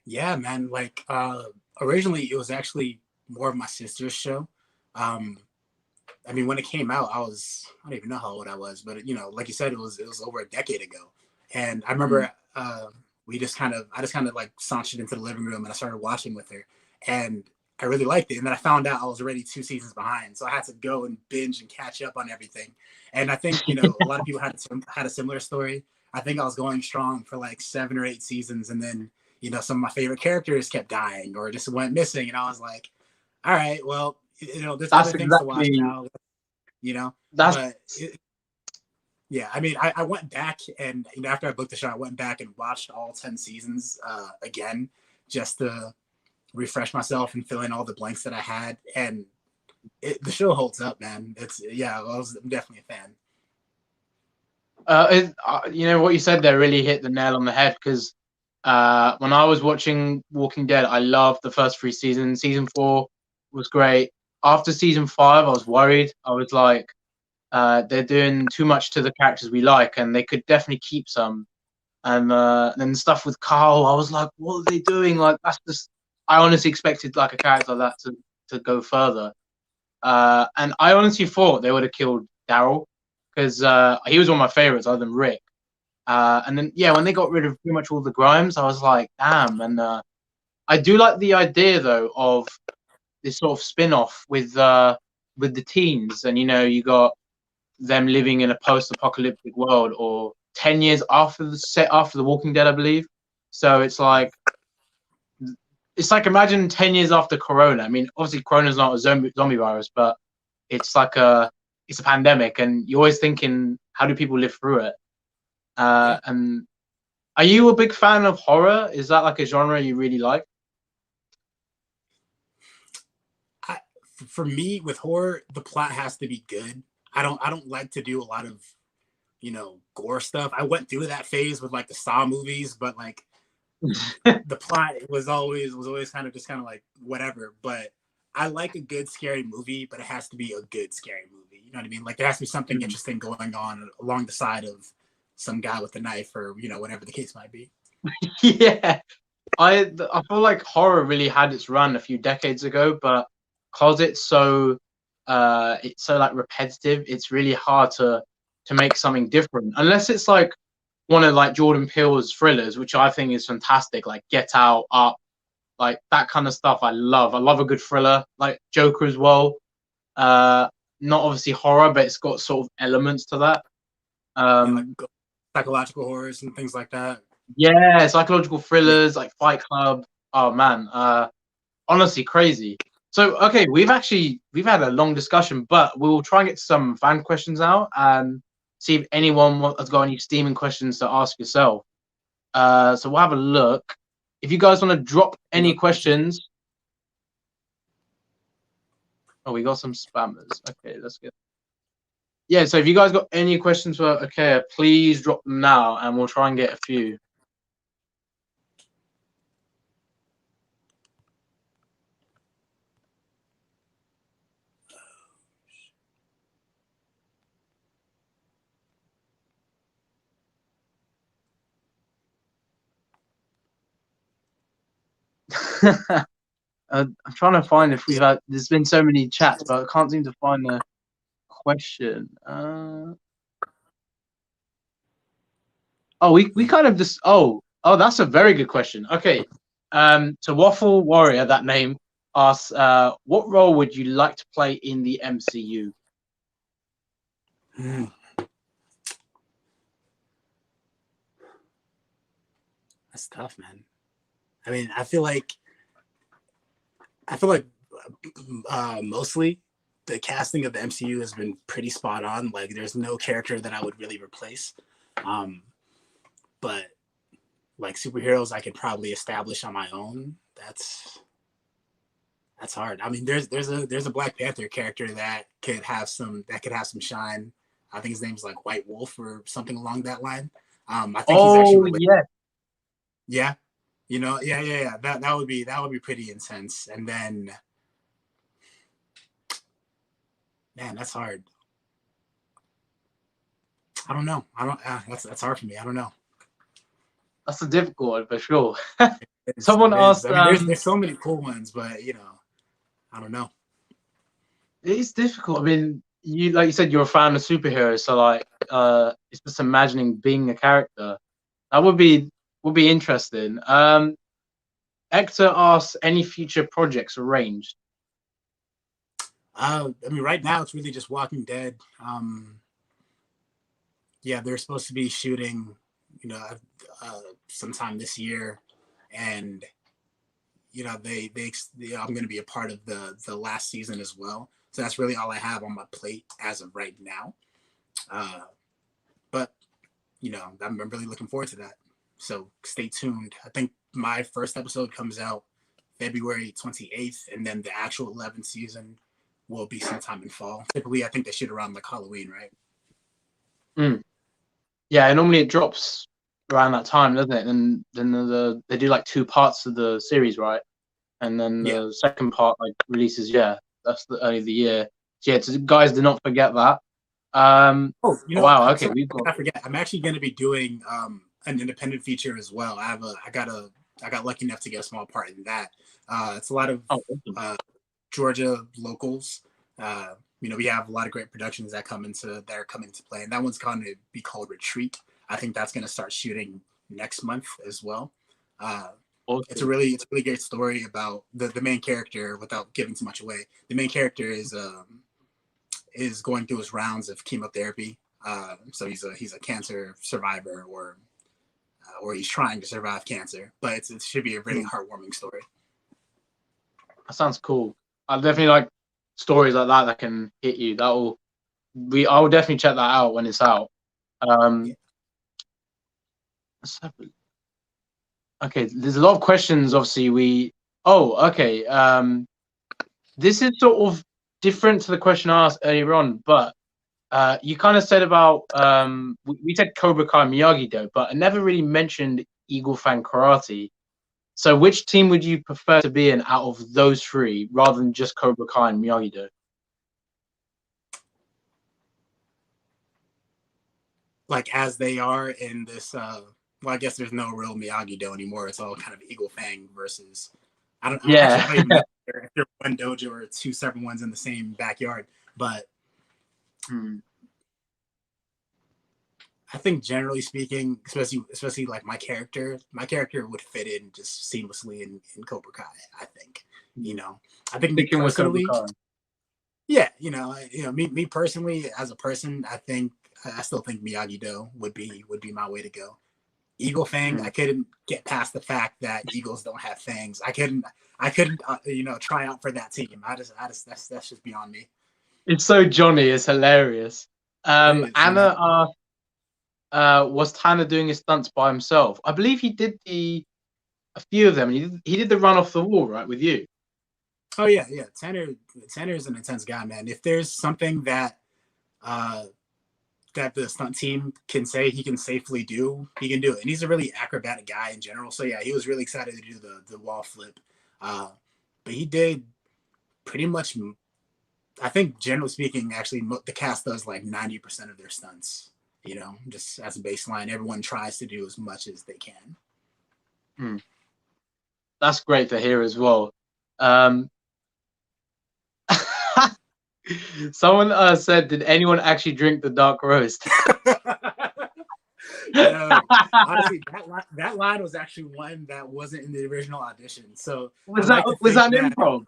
Yeah, man. Like originally, it was actually more of my sister's show. I mean, when it came out, I don't even know how old I was, but you know, like you said, it was over a decade ago. And I remember I just kind of like sauntered into the living room and I started watching with her, and I really liked it. And then I found out I was already 2 seasons behind, so I had to go and binge and catch up on everything. And I think, you know, a lot of people had a similar story. I think I was going strong for like 7 or 8 seasons, and then, you know, some of my favorite characters kept dying or just went missing, and I was like, all right, well, you know, there's That's other things to watch exactly now, you know. that's But yeah, I mean, I went back, and you know, after I booked the show, I went back and watched all 10 seasons again, just to refresh myself and fill in all the blanks that I had. And the show holds up, man. I'm definitely a fan. You know what you said there really hit the nail on the head, because when I was watching Walking Dead, I loved the first 3 seasons. Season 4 was great. After season 5, I was worried. I was like, they're doing too much to the characters we like, and they could definitely keep some. And then stuff with Carl, I was like, what are they doing? Like, that's just, I honestly expected like a character like that to go further. And I honestly thought they would have killed Daryl, because he was one of my favorites other than Rick. And then, yeah, when they got rid of pretty much all the Grimes, I was like, damn. And I do like the idea, though, of this sort of spin-off with the teens. And, you know, you got them living in a post-apocalyptic world, or 10 years after the Walking Dead, I believe. So it's like imagine 10 years after Corona. I mean, obviously Corona's not a zombie virus, but it's like it's a pandemic, and you're always thinking, how do people live through it? And are you a big fan of horror? Is that like a genre you really like? For me, with horror, the plot has to be good. I don't like to do a lot of, you know, gore stuff. I went through that phase with like the Saw movies, but like the plot was always kind of like whatever. But I like a good scary movie, but it has to be a good scary movie. You know what I mean? Like there has to be something interesting going on along the side of some guy with a knife, or, you know, whatever the case might be. Yeah, I feel like horror really had its run a few decades ago, but because it's so like repetitive, it's really hard to make something different, unless it's like one of like Jordan Peele's thrillers, which I think is fantastic, like Get Out, Up, like that kind of stuff. I love a good thriller, like Joker as well. Not obviously horror, but it's got sort of elements to that. Like psychological horrors and things like that. Yeah, psychological thrillers like Fight Club. Oh man, honestly crazy. So okay, we've had a long discussion, but we'll try and get some fan questions out and see if anyone has got any steaming questions to ask yourself. So we'll have a look. If you guys want to drop any questions. Oh, we got some spammers. Okay, that's good. Yeah, so if you guys got any questions for Okea, please drop them now, and we'll try and get a few. I'm trying to find if we've had. There's been so many chats, but I can't seem to find the question. Oh, we kind of just. Oh, that's a very good question. Okay, so Waffle Warrior, that name, asks, what role would you like to play in the MCU? That's tough, man. I mean, I feel like mostly the casting of the MCU has been pretty spot on. Like, there's no character that I would really replace. But like superheroes, I could probably establish on my own. That's hard. I mean, there's a Black Panther character that could have some shine. I think his name's like White Wolf or something along that line. I think he's actually yeah. Yeah. You know, yeah. That would be pretty intense. And then, man, that's hard. I don't know. I don't. That's hard for me. I don't know. That's a difficult one for sure. It Someone is. asked. I mean, there's so many cool ones, but you know, I don't know. It's difficult. I mean, you like you said, you're a fan of superheroes, so like, it's just imagining being a character. That would be interesting. Hector asks, any future projects arranged? I mean, right now it's really just Walking Dead. Yeah, they're supposed to be shooting, you know, sometime this year, and you know, I'm going to be a part of the last season as well. So that's really all I have on my plate as of right now. But you know, I'm really looking forward to that. So stay tuned. I think my first episode comes out February 28th, and then the actual 11th season will be sometime in fall. Typically, I think they shoot around like Halloween, right? Yeah, normally it drops around that time, doesn't it? And then they do like 2 parts of the series, right? And then the second part like releases. Yeah, that's the early of the year. So, yeah, so guys, do not forget that. You know, wow. Okay, sorry, I forget. I'm actually going to be doing an independent feature as well. I got lucky enough to get a small part in that. It's a lot of Georgia locals. You know, we have a lot of great productions that are coming into play, and that one's going to be called Retreat. I think that's going to start shooting next month as well. It's a really great story about the main character. Without giving too much away, the main character is going through his rounds of chemotherapy. So he's a cancer survivor, or he's trying to survive cancer. But it should be a really heartwarming story. That sounds cool. I definitely like stories like that can hit you. I will definitely check that out when it's out. Okay, there's a lot of questions. Obviously, this is sort of different to the question I asked earlier on, but you kind of said about we said Cobra Kai Miyagi-Do, but I never really mentioned Eagle Fang Karate. So which team would you prefer to be in out of those 3, rather than just Cobra Kai and Miyagi-Do? Like as they are in this, well, I guess there's no real Miyagi-Do anymore. It's all kind of Eagle Fang versus. I don't even know if they're one dojo or 2 separate ones in the same backyard. But I think generally speaking, especially like my character would fit in just seamlessly in Cobra Kai. I think, you know, I think me personally, me personally as a person, I still think Miyagi-Do would be my way to go. Eagle Fang, I couldn't get past the fact that eagles don't have fangs. I couldn't try out for that team. That's just beyond me. It's so Johnny. It's hilarious. Anna asked, was Tana doing his stunts by himself? I believe he did a few of them. He did the run off the wall, right, with you. Oh yeah. Tanner is an intense guy, man. If there's something that the stunt team can say he can safely do, he can do it. And he's a really acrobatic guy in general. So yeah, he was really excited to do the wall flip. But he did pretty much, I think generally speaking, actually the cast does like 90% of their stunts, you know, just as a baseline. Everyone tries to do as much as they can. That's great to hear as well. Someone said, did anyone actually drink the dark roast? Honestly, that line was actually one that wasn't in the original audition. So was that improv?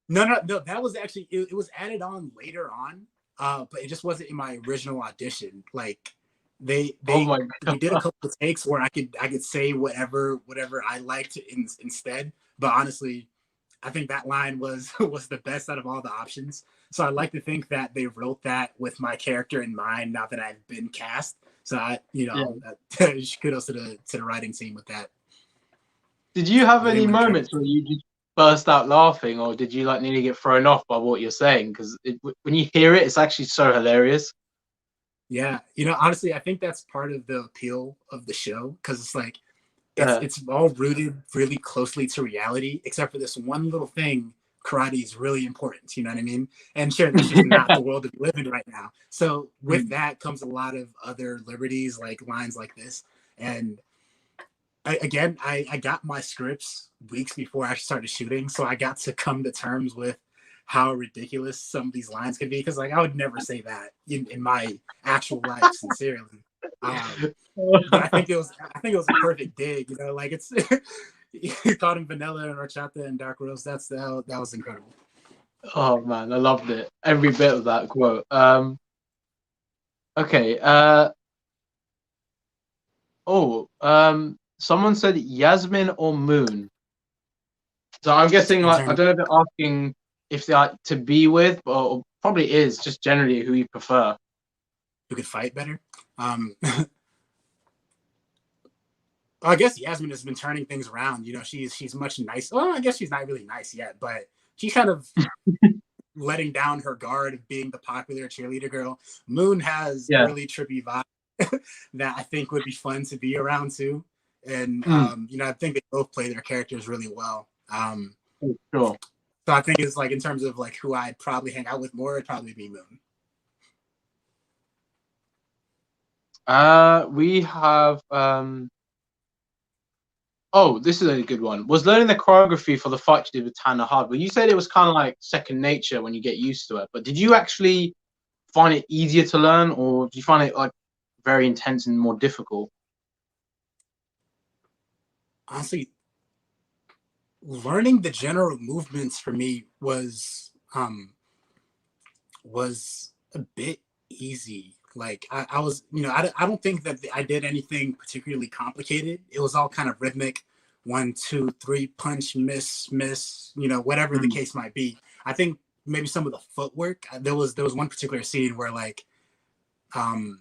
No, that was actually it was added on later on, but it just wasn't in my original audition. Like we did a couple of takes where I could say whatever I liked instead. But honestly, I think that line was the best out of all the options. So I like to think that they wrote that with my character in mind, not that I've been cast. So kudos to the writing team with that. Did you have any moments where you just burst out laughing, or did you like nearly get thrown off by what you're saying? Because when you hear it, it's actually so hilarious. Yeah, honestly, I think that's part of the appeal of the show, because it's like it's all rooted really closely to reality, except for this one little thing karate is really important. You know what I mean? And sure, that's just not the world that we live in right now. So with that comes a lot of other liberties, like lines like this. And I got my scripts weeks before I started shooting, so I got to come to terms with how ridiculous some of these lines could be. Because like I would never say that in my actual life, sincerely. But I think it was a perfect dig. You know, like it's you called him vanilla and horchata and dark roast. That was incredible. Oh man, I loved it. Every bit of that quote. Okay. Someone said Yasmin or Moon. So I'm guessing, like, I don't know if they're asking if they like to be with, or probably is just generally who you prefer. Who could fight better? I guess Yasmin has been turning things around. You know, she's much nicer. Well, I guess she's not really nice yet, but she's kind of letting down her guard of being the popular cheerleader girl. Moon has a really trippy vibe that I think would be fun to be around too. And you know, I think they both play their characters really well. Sure. So I think it's like in terms of like who I'd probably hang out with more, it'd probably be Moon. We have oh, this is a good one. Was learning the choreography for the fight you did with Tana hard? Well, you said it was kind of like second nature when you get used to it. But did you actually find it easier to learn, or did you find it like very intense and more difficult? Honestly, learning the general movements for me was a bit easy. Like I was, you know, I don't think that I did anything particularly complicated. It was all kind of rhythmic, 1, 2, 3, punch, miss, you know, whatever the case might be. I think maybe some of the footwork. There was one particular scene where like, I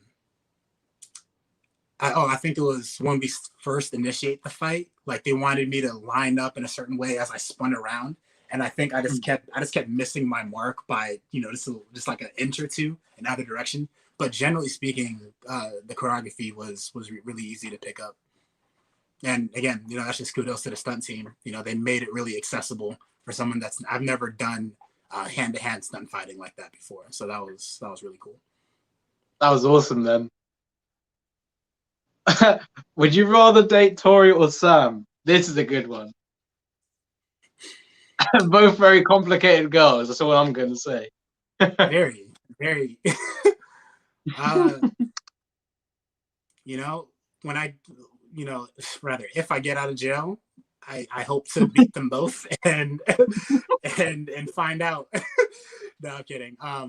think it was when we first initiate the fight. Like they wanted me to line up in a certain way as I spun around, and I think I just kept missing my mark by, you know, just like an inch or two in either direction. But generally speaking, the choreography was really easy to pick up. And again, you know, that's just kudos to the stunt team. You know, they made it really accessible for someone I've never done hand-to-hand stunt fighting like that before. So that was really cool. That was awesome, then. Would you rather date Tori or Sam? This is a good one. Both very complicated girls. That's all I'm going to say. Very, very. You know, if I get out of jail, I hope to beat them both and find out. No, I'm kidding. I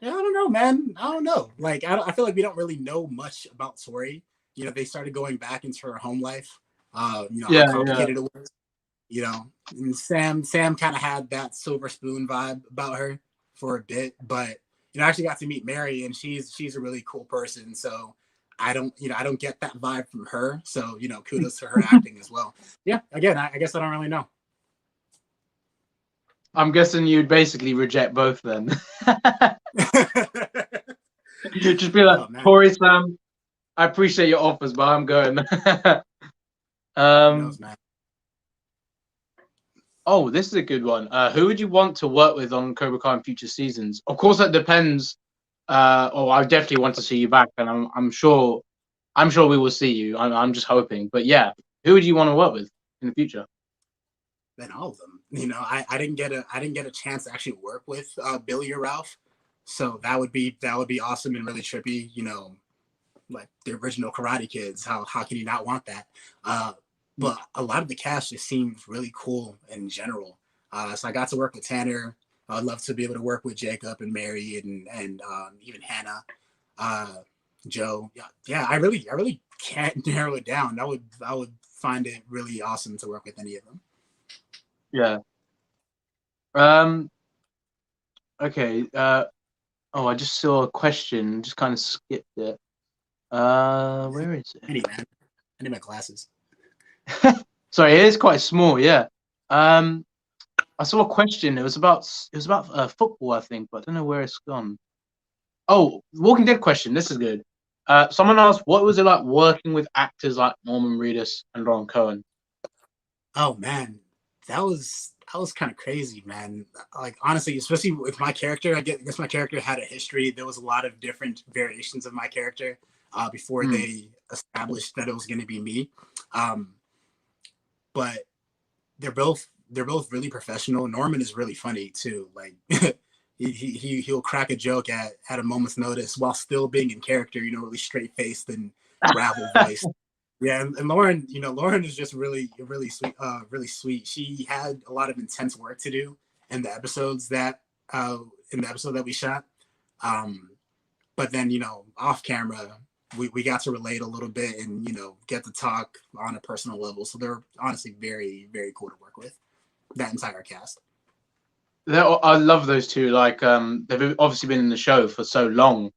don't know, man. I don't know. Like, I feel like we don't really know much about Tori. You know, they started going back into her home life. You know, how complicated it was. You know, and Sam kind of had that silver spoon vibe about her for a bit, but you know, I actually got to meet Mary, and she's a really cool person. So I don't get that vibe from her. So, you know, kudos to her acting as well. Yeah, again, I guess I don't really know. I'm guessing you'd basically reject both then. You'd just be like, Tori, Sam, I appreciate your offers, but I'm going. Oh, this is a good one. Who would you want to work with on Cobra Kai in future seasons? Of course, that depends. I definitely want to see you back, and I'm sure we will see you. I'm just hoping. But yeah, who would you want to work with in the future? Then all of them. You know, I didn't get a chance to actually work with Billy or Ralph, so that would be awesome and really trippy. You know, like the original Karate Kids. How can you not want that? But a lot of the cast just seemed really cool in general. So I got to work with Tanner. I'd love to be able to work with Jacob and Mary and even Hannah, Joe. Yeah. I really can't narrow it down. I would find it really awesome to work with any of them. Yeah. Okay. I just saw a question. Just kind of skipped it. Where is it? I need my glasses. Sorry, it is quite small. Yeah. I saw a question. It was about football, I think, but I don't know where it's gone. Oh, Walking Dead question. This is good. Someone asked, what was it like working with actors like Norman Reedus and Ron Cohen? Oh man, that was kind of crazy, man. Like, honestly, especially with my character, I guess my character had a history. There was a lot of different variations of my character before they established that it was going to be me. But they're both really professional. Norman is really funny too. Like he'll crack a joke at a moment's notice while still being in character, you know, really straight faced and gravel voice. Yeah, and Lauren, you know, Lauren is just really sweet, really sweet. She had a lot of intense work to do in the episodes that we shot. But then, you know, off camera, we got to relate a little bit and, you know, get to talk on a personal level. So they're honestly very, very cool to work with, that entire cast. I love those two. Like, they've obviously been in the show for so long,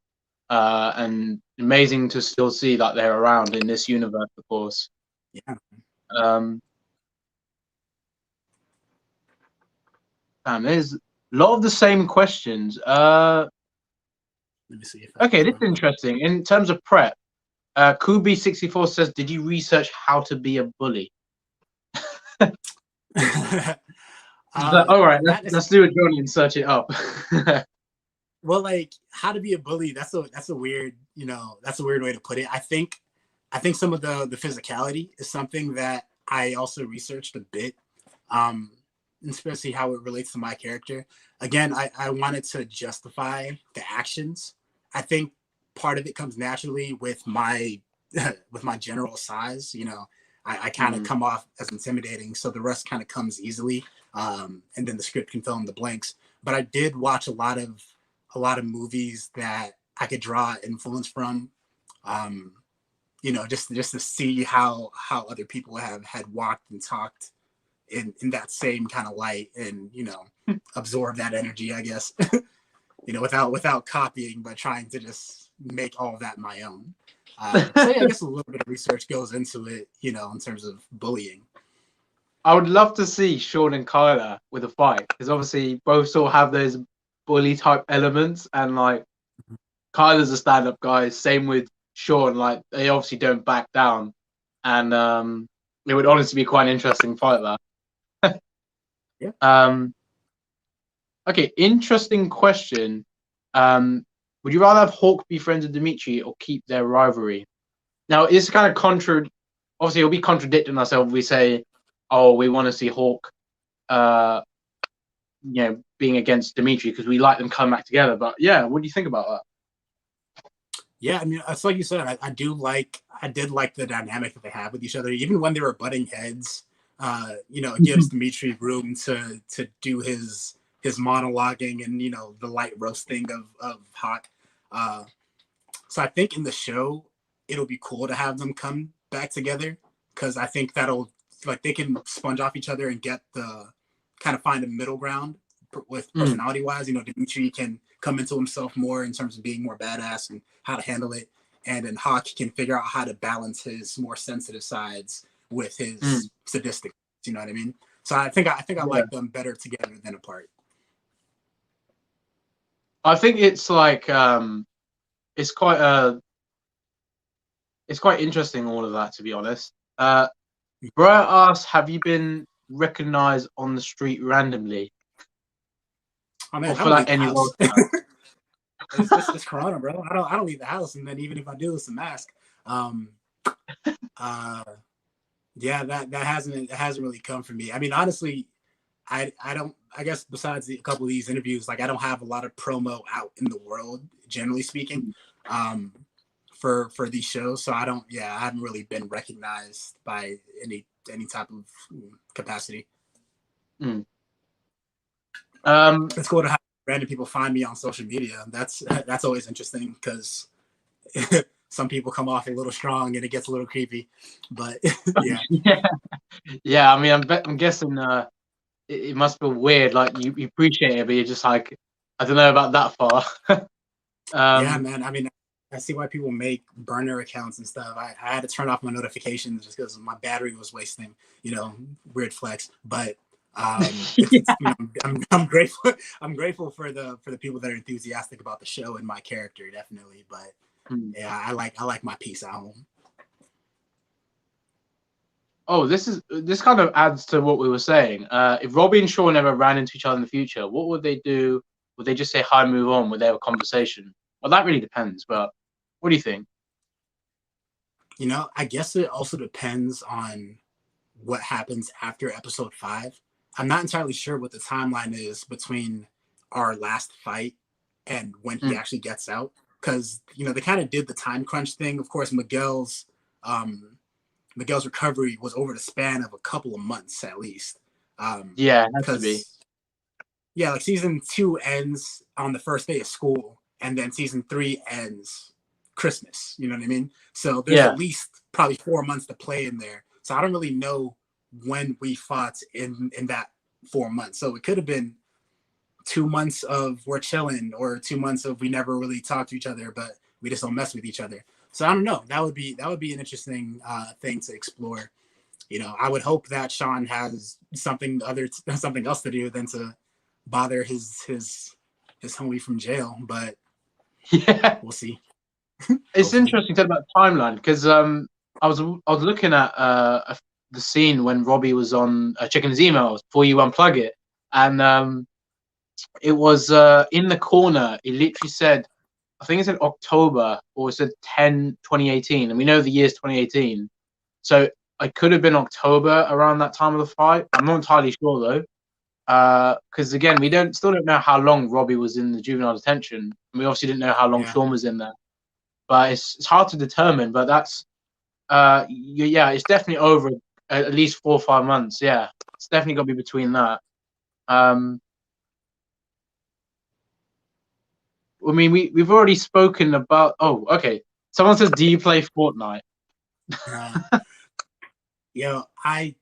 and amazing to still see that they're around in this universe, of course. Yeah. There's a lot of the same questions. Let me see. Okay, this is interesting. In terms of prep, Kubi64 says, "Did you research how to be a bully?" All right, let's do it, Johnny, and search it up. Well, like, how to be a bully, that's a weird, you know, that's a weird way to put it. I think some of the physicality is something that I also researched a bit, especially how it relates to my character. Again, I wanted to justify the actions. I think part of it comes naturally with my with my general size. You know, I kind of come off as intimidating, so the rest kind of comes easily, and then the script can fill in the blanks. But I did watch a lot of movies that I could draw influence from, you know, just to see how other people had walked and talked in that same kind of light, and, you know, absorb that energy, I guess, you know, without copying, but trying to just make all of that my own. So yeah, I guess a little bit of research goes into it, you know, in terms of bullying. I would love to see Shawn and Kyler with a fight, because obviously both sort of have those bully type elements, and like Kyler's a stand-up guy, same with Shawn. Like, they obviously don't back down, and it would honestly be quite an interesting fight, that. Yeah. Okay, interesting question. Would you rather have Hawk be friends with Dimitri or keep their rivalry? Now, it's kind of obviously it'll be contradicting ourselves if we say, oh, we want to see Hawk you know, being against Dimitri because we like them coming back together. But yeah, what do you think about that? Yeah, I mean, it's like you said, I did like the dynamic that they have with each other, even when they were butting heads. You know, it gives Dimitri room to do his monologuing and, you know, the light roasting of Hawk. So I think in the show it'll be cool to have them come back together, because I think that'll, like, they can sponge off each other and get the kind of find a middle ground with personality wise. You know, Dimitri can come into himself more in terms of being more badass and how to handle it, and then Hawk can figure out how to balance his more sensitive sides with his sadistic. You know what I mean? So I think I like them better together than apart. I think it's like it's quite interesting, all of that, to be honest. Brett asks, have you been recognized on the street randomly? Oh man, or for like any world it's Corona, bro. I don't leave the house, and then even if I do, it's a mask. Yeah, that hasn't really come from me. I mean, honestly, I don't. I guess besides a couple of these interviews, like, I don't have a lot of promo out in the world, generally speaking, for these shows. So I haven't really been recognized by any type of capacity. It's cool to have random people find me on social media. That's always interesting, because some people come off a little strong and it gets a little creepy. But yeah. I mean, I'm guessing it must be weird. Like, you appreciate it, but you're just like, I don't know about that far. Yeah, man. I mean, I see why people make burner accounts and stuff. I had to turn off my notifications just because my battery was wasting. You know, weird flex. But you know, I'm grateful. I'm grateful for the people that are enthusiastic about the show and my character, definitely. But yeah, I like my peace at home. Oh, this kind of adds to what we were saying. If Robby and Shawn ever ran into each other in the future, what would they do? Would they just say hi, move on? Would they have a conversation? Well, that really depends. But what do you think? You know, I guess it also depends on what happens after episode 5. I'm not entirely sure what the timeline is between our last fight and when he actually gets out, because you know they kind of did the time crunch thing. Of course, Miguel's recovery was over the span of a couple of months at least. Yeah, it has to be. Yeah, like season 2 ends on the first day of school, and then season 3 ends Christmas. You know what I mean? So there's at least probably 4 months to play in there. So I don't really know when we fought in that 4 months. So it could have been 2 months of we're chilling, or 2 months of we never really talk to each other, but we just don't mess with each other. So I don't know. That would be an interesting thing to explore. You know, I would hope that Shawn has something else to do than to bother his homie from jail. But yeah, we'll see. It's interesting to talk about timeline because I was looking at the scene when Robby was on checking his emails before you unplug it, and it was in the corner. It literally said, I think it said October or it said 2018, and we know the year's 2018, so it could have been October around that time of the fight. I'm not entirely sure though, because again, we still don't know how long Robby was in the juvenile detention. We obviously didn't know how long Shawn was in there, but it's hard to determine. But that's it's definitely over at least 4 or 5 months. Yeah, it's definitely got to be between that. I mean, we've already spoken about. Oh, okay. Someone says, "Do you play Fortnite?" Yo, I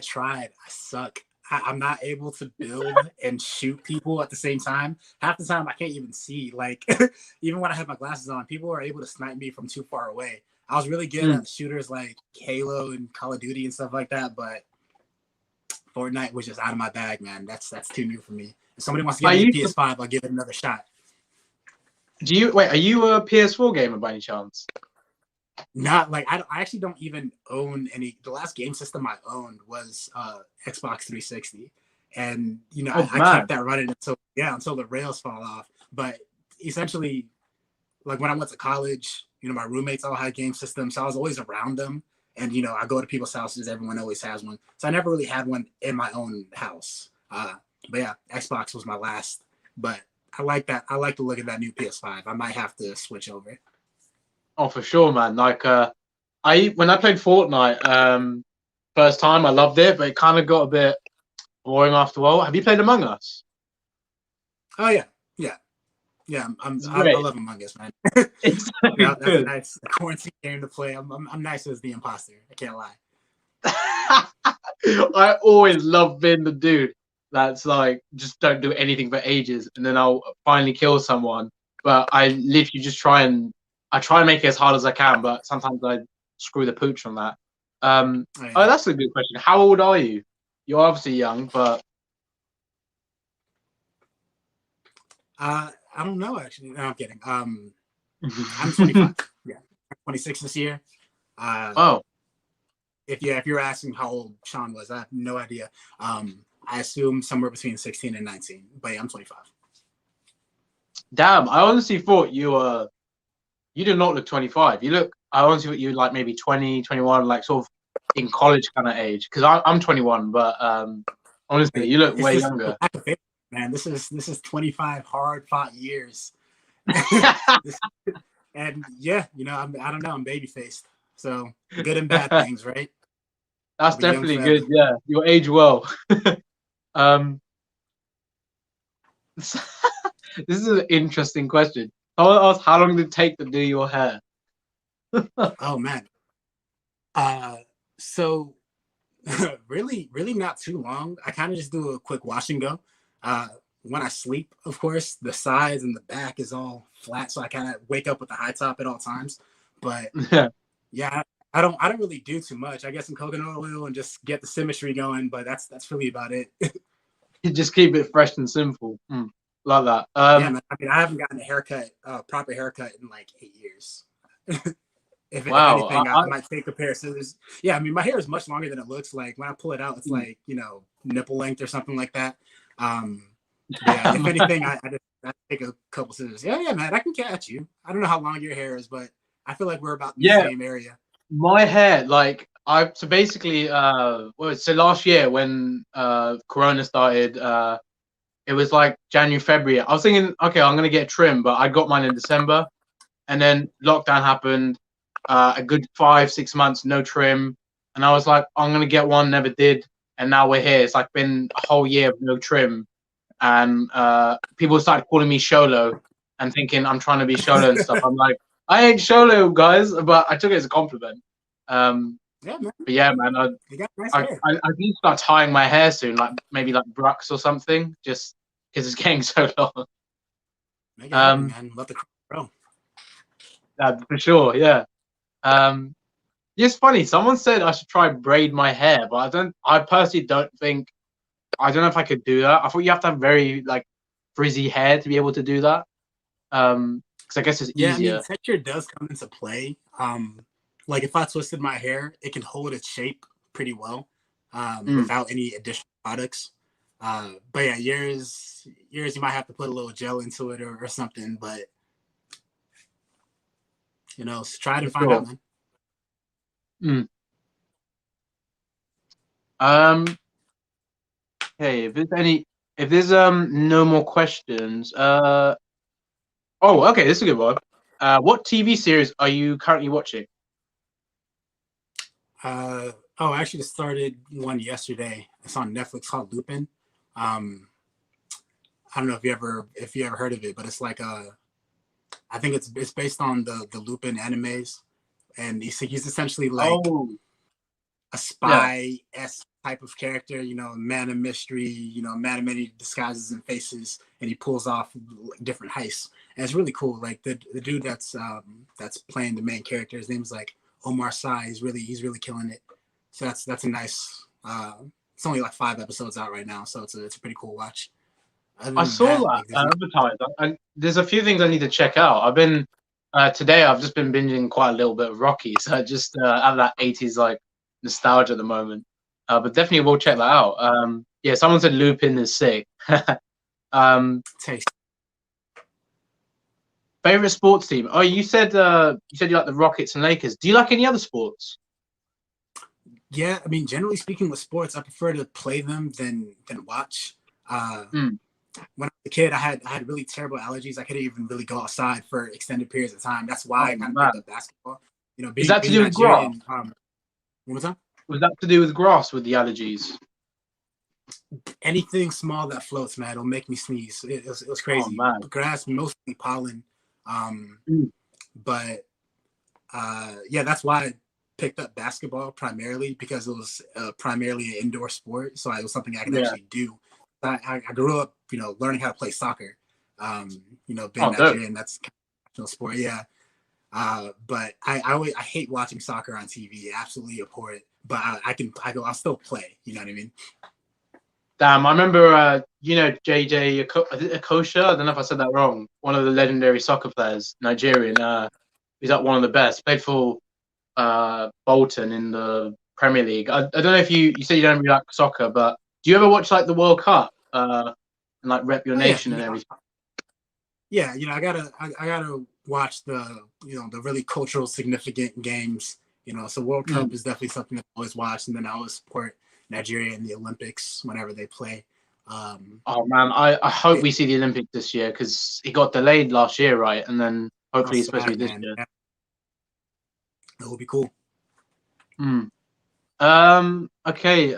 tried. I suck. I'm not able to build and shoot people at the same time. Half the time I can't even see. Like, even when I have my glasses on, people are able to snipe me from too far away. I was really good at shooters like Halo and Call of Duty and stuff like that, but Fortnite was just out of my bag, man. That's too new for me. If somebody wants to give me a PS5, I'll give it another shot. Are you a PS4 gamer by any chance? Not like I actually don't even own any. The last game system I owned was Xbox 360, and you know I kept that running until the rails fall off. But essentially, like when I went to college, you know my roommates all had game systems, so I was always around them. And you know I go to people's houses, everyone always has one, so I never really had one in my own house. But yeah, Xbox was my last. But I like that. I like the look of that new PS5. I might have to switch over. Oh, for sure, man. Like, when I played Fortnite, first time, I loved it, but it kind of got a bit boring after a while. Have you played Among Us? Oh yeah. I love Among Us, man. That's a nice quarantine game to play. I'm nice as the imposter. I can't lie. I always love being the dude that's like just don't do anything for ages, and then I'll finally kill someone. But I literally just try and make it as hard as I can, but sometimes I screw the pooch on that. That's a good question. How old are you? You're obviously young, but I don't know actually. No, I'm kidding. I'm 25. Yeah, I'm 26 this year. If you're asking how old Shawn was, I have no idea. I assume somewhere between 16 and 19, but yeah, I'm 25. Damn, I honestly thought you did not look 25. I honestly thought you were like maybe 20, 21, like sort of in college kind of age. Because I'm 21, but honestly, you look way younger. Man, this is 25 hard fought years. And yeah, you know, I don't know, I'm baby faced. So good and bad things, right? That's definitely good. Yeah, you age well. This is an interesting question. Someone asked, how long did it take to do your hair? Oh man. So really not too long. I kind of just do a quick wash and go. When I sleep, of course, the sides and the back is all flat, so I kind of wake up with the high top at all times. But yeah, I don't really do too much. I get some coconut oil and just get the symmetry going, but that's really about it. You just keep it fresh and simple. Like that. Yeah, man. I mean, I haven't gotten a haircut, proper haircut in like 8 years. If Wow. anything, I might take a pair of scissors. Yeah, I mean, my hair is much longer than it looks. Like when I pull it out, it's like, you know, nipple length or something like that. Yeah, if anything, I take a couple scissors. Yeah, man, I can catch you. I don't know how long your hair is, but I feel like we're about in the same area. My hair, like so basically so last year when Corona started, it was like January, February. I was thinking, okay, I'm gonna get a trim, but I got mine in December, and then lockdown happened. A good 5-6 months, no trim, and I was like, I'm gonna get one, never did, and now we're here. It's like been a whole year of no trim, and people started calling me Xolo and thinking I'm trying to be Xolo and stuff. I'm like, I ain't Xolo, guys, but I took it as a compliment. Yeah, man. But yeah, man, You got nice I hair. need to start tying my hair soon, like maybe like Brux or something, just because it's getting so long. Make it happen, man. Let the grow. For sure, yeah. It's funny. Someone said I should try braid my hair, but I personally don't think. I don't know if I could do that. I thought you have to have very like frizzy hair to be able to do that. Because I guess it's easier. I mean, texture does come into play. Like if I twisted my hair, it can hold its shape pretty well, without any additional products. But yeah, yours you might have to put a little gel into it or something. But you know, try to find out, man. Okay, if there's no more questions, oh, okay, this is a good one. What TV series are you currently watching? I actually just started one yesterday. It's on Netflix called Lupin. I don't know if you ever heard of it, but it's like I think it's based on the Lupin animes, and he's essentially like a spy-esque type of character, you know, man of mystery, you know, man of many disguises and faces, and he pulls off different heists. And it's really cool. Like the dude that's playing the main character, his name's like Omar Sy. He's really killing it. So that's a nice. It's only like 5 episodes out right now, so it's a pretty cool watch. I saw that advertised. There's a few things I need to check out. I've been today. I've just been binging quite a little bit of Rocky, so I just have that 80s like nostalgia at the moment. But definitely we'll check that out. Yeah, someone said Lupin is sick. Taste. Favorite sports team? Oh, you said you like the Rockets and Lakers. Do you like any other sports? Yeah, I mean, generally speaking, with sports, I prefer to play them than watch. When I was a kid, I had really terrible allergies. I couldn't even really go outside for extended periods of time. That's why I kind of picked up basketball. You know, is that to do with grass? One more time? Was that to do with grass with the allergies? Anything small that floats, man, it'll make me sneeze. It was crazy. Grass, mostly pollen. But yeah, that's why I picked up basketball primarily, because it was primarily an indoor sport. So it was something I could actually do. I grew up, you know, learning how to play soccer. You know, being Nigerian, that's a national sport. Yeah. But I hate watching soccer on TV. Absolutely abhor it. But I'll still play. You know what I mean? Damn, I remember, you know, JJ Okocha. I don't know if I said that wrong. One of the legendary soccer players, Nigerian. He's like one of the best. Played for Bolton in the Premier League. I don't know if you said you don't really like soccer, but do you ever watch like the World Cup and like rep your nation and everything? Yeah, you know, I gotta watch the really cultural significant games. You know, so World Cup is definitely something that I always watch, and then I always support Nigeria in the Olympics whenever they play. Oh man, I hope we see the Olympics this year, because it got delayed last year, right? And then hopefully it's supposed to be this year. Yeah. That would be cool. Okay.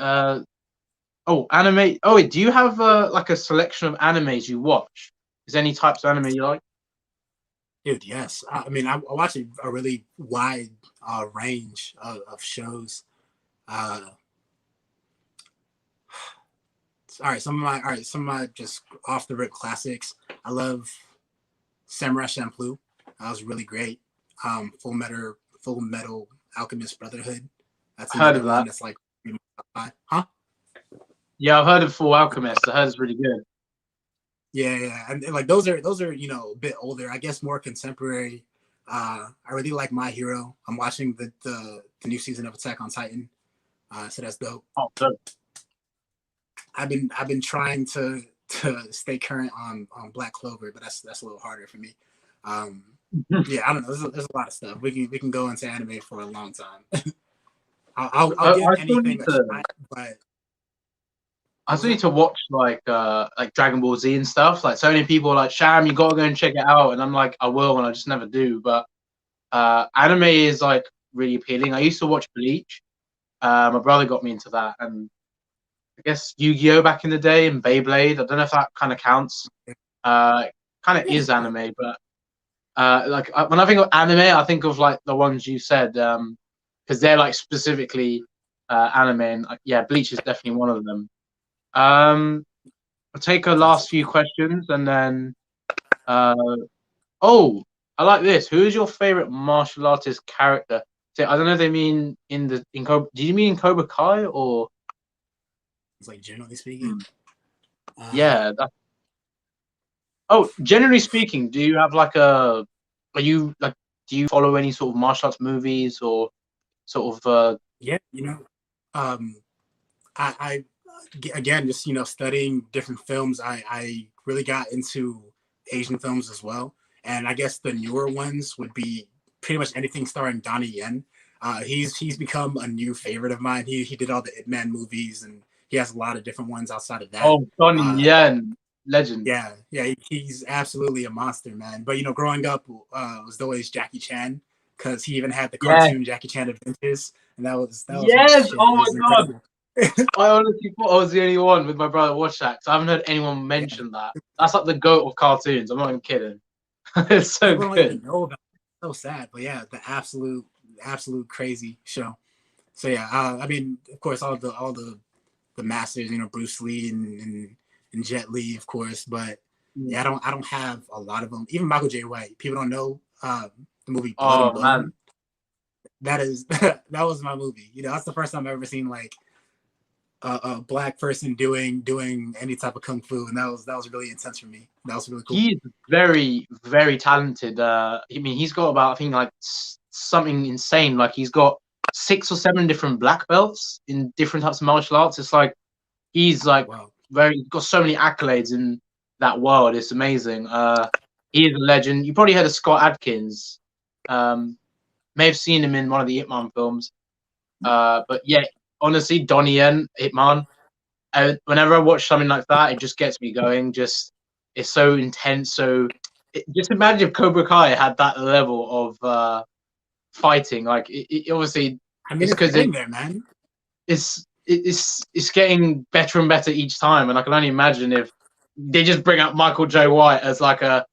Oh, anime. Oh, wait, do you have like a selection of animes you watch? Is there any types of anime you like? Dude, yes. I mean, I watch a really wide range of shows. All right, some of my just off the rip classics. I love Samurai Champloo. That was really great. Full Metal Alchemist Brotherhood. That's another one that's like, huh? Yeah, I've heard of Full Alchemist. I heard it's really good. Yeah, and like those are, you know, a bit older, I guess, more contemporary I really like My Hero. I'm watching the new season of Attack on Titan. So that's dope. Oh, dope. I've been trying to stay current on Black Clover, but that's a little harder for me. Yeah, I don't know. There's a lot of stuff. We can go into anime for a long time. I'll give anything a shot, but I still need to watch like Dragon Ball Z and stuff. Like so many people are like, Sham, you gotta go and check it out, and I'm like, I will, and I just never do. But anime is like really appealing. I used to watch Bleach. My brother got me into that, and I guess Yu-Gi-Oh back in the day and Beyblade. I don't know if that kind of counts. It kind of is anime, but like when I think of anime, I think of like the ones you said, because they're like specifically anime. And yeah, Bleach is definitely one of them. I'll take a last few questions, and then oh, I like this. Who is your favorite martial artist character? So, I don't know if they mean in Cobra. Do you mean in Cobra Kai or? It's like generally speaking. Yeah. Oh, generally speaking, do you have like do you follow any sort of martial arts movies or sort of? Yeah, I again just studying different films. I really got into Asian films as well, and I guess the newer ones would be pretty much anything starring Donnie Yen. He's become a new favorite of mine. He did all the Ip Man movies, and he has a lot of different ones outside of that. Oh, Donnie Yen, legend. Yeah, he's absolutely a monster, man. But growing up was always Jackie Chan, because he even had the cartoon Jackie Chan Adventures, and that was yes. Oh my god. I honestly thought I was the only one with my brother watch that. I haven't heard anyone mention that. That's like the GOAT of cartoons. I'm not even kidding. It's so People good. don't even know about it. So sad, but yeah, the absolute crazy show. So yeah, I mean, of course, all the masters, Bruce Lee and Jet Li, of course, but yeah, I don't have a lot of them. Even Michael J. White. People don't know the movie Blood and Blood. Man. That was my movie. That's the first time I've ever seen like a black person doing any type of kung fu, and that was really intense for me. That was really cool. He's very, very talented. I mean, he's got about, I think, like something insane. Like he's got 6 or 7 different black belts in different types of martial arts. It's like he's like got so many accolades in that world. It's amazing. He is a legend. You probably heard of Scott Adkins. May have seen him in one of the Ip Man films. But yeah, honestly, Donnie Yen, Ip Man. Whenever I watch something like that, it just gets me going. It's so intense. Just imagine if Cobra Kai had that level of fighting. Like it obviously, I mean, it's because there, man. It's getting better and better each time, and I can only imagine if they just bring up Michael J. White as like a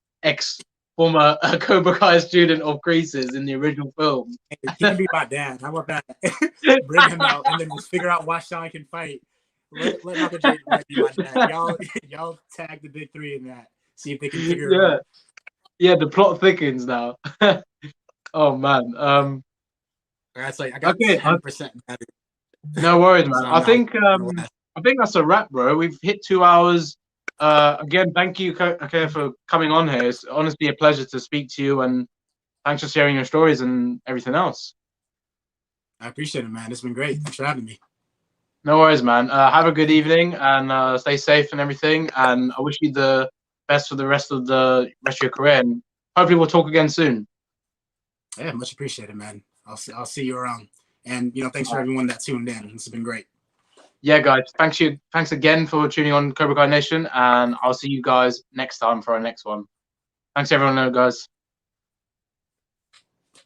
former Cobra Kai student of Grease's in the original film. He can be my dad. How about that? Bring him out and then just figure out why Shawn can fight. Let Michael J. White be my dad. Y'all tag the big 3 in that. See if they can figure it out. Yeah, the plot thickens now. Oh man. That's like I got 10% better. No worries, man. I think that's a wrap, bro. We've hit 2 hours. Again, thank you, Okea, for coming on here. It's honestly a pleasure to speak to you, and thanks for sharing your stories and everything else. I appreciate it, man. It's been great. Thanks for having me. No worries, man. Have a good evening, and stay safe and everything. And I wish you the best for the rest of your career. And hopefully, we'll talk again soon. Yeah, much appreciated, man. I'll see you around. And thanks for everyone that tuned in. This has been great. Yeah, guys. Thanks again for tuning on Cobra Kai Nation, and I'll see you guys next time for our next one. Thanks, everyone, guys.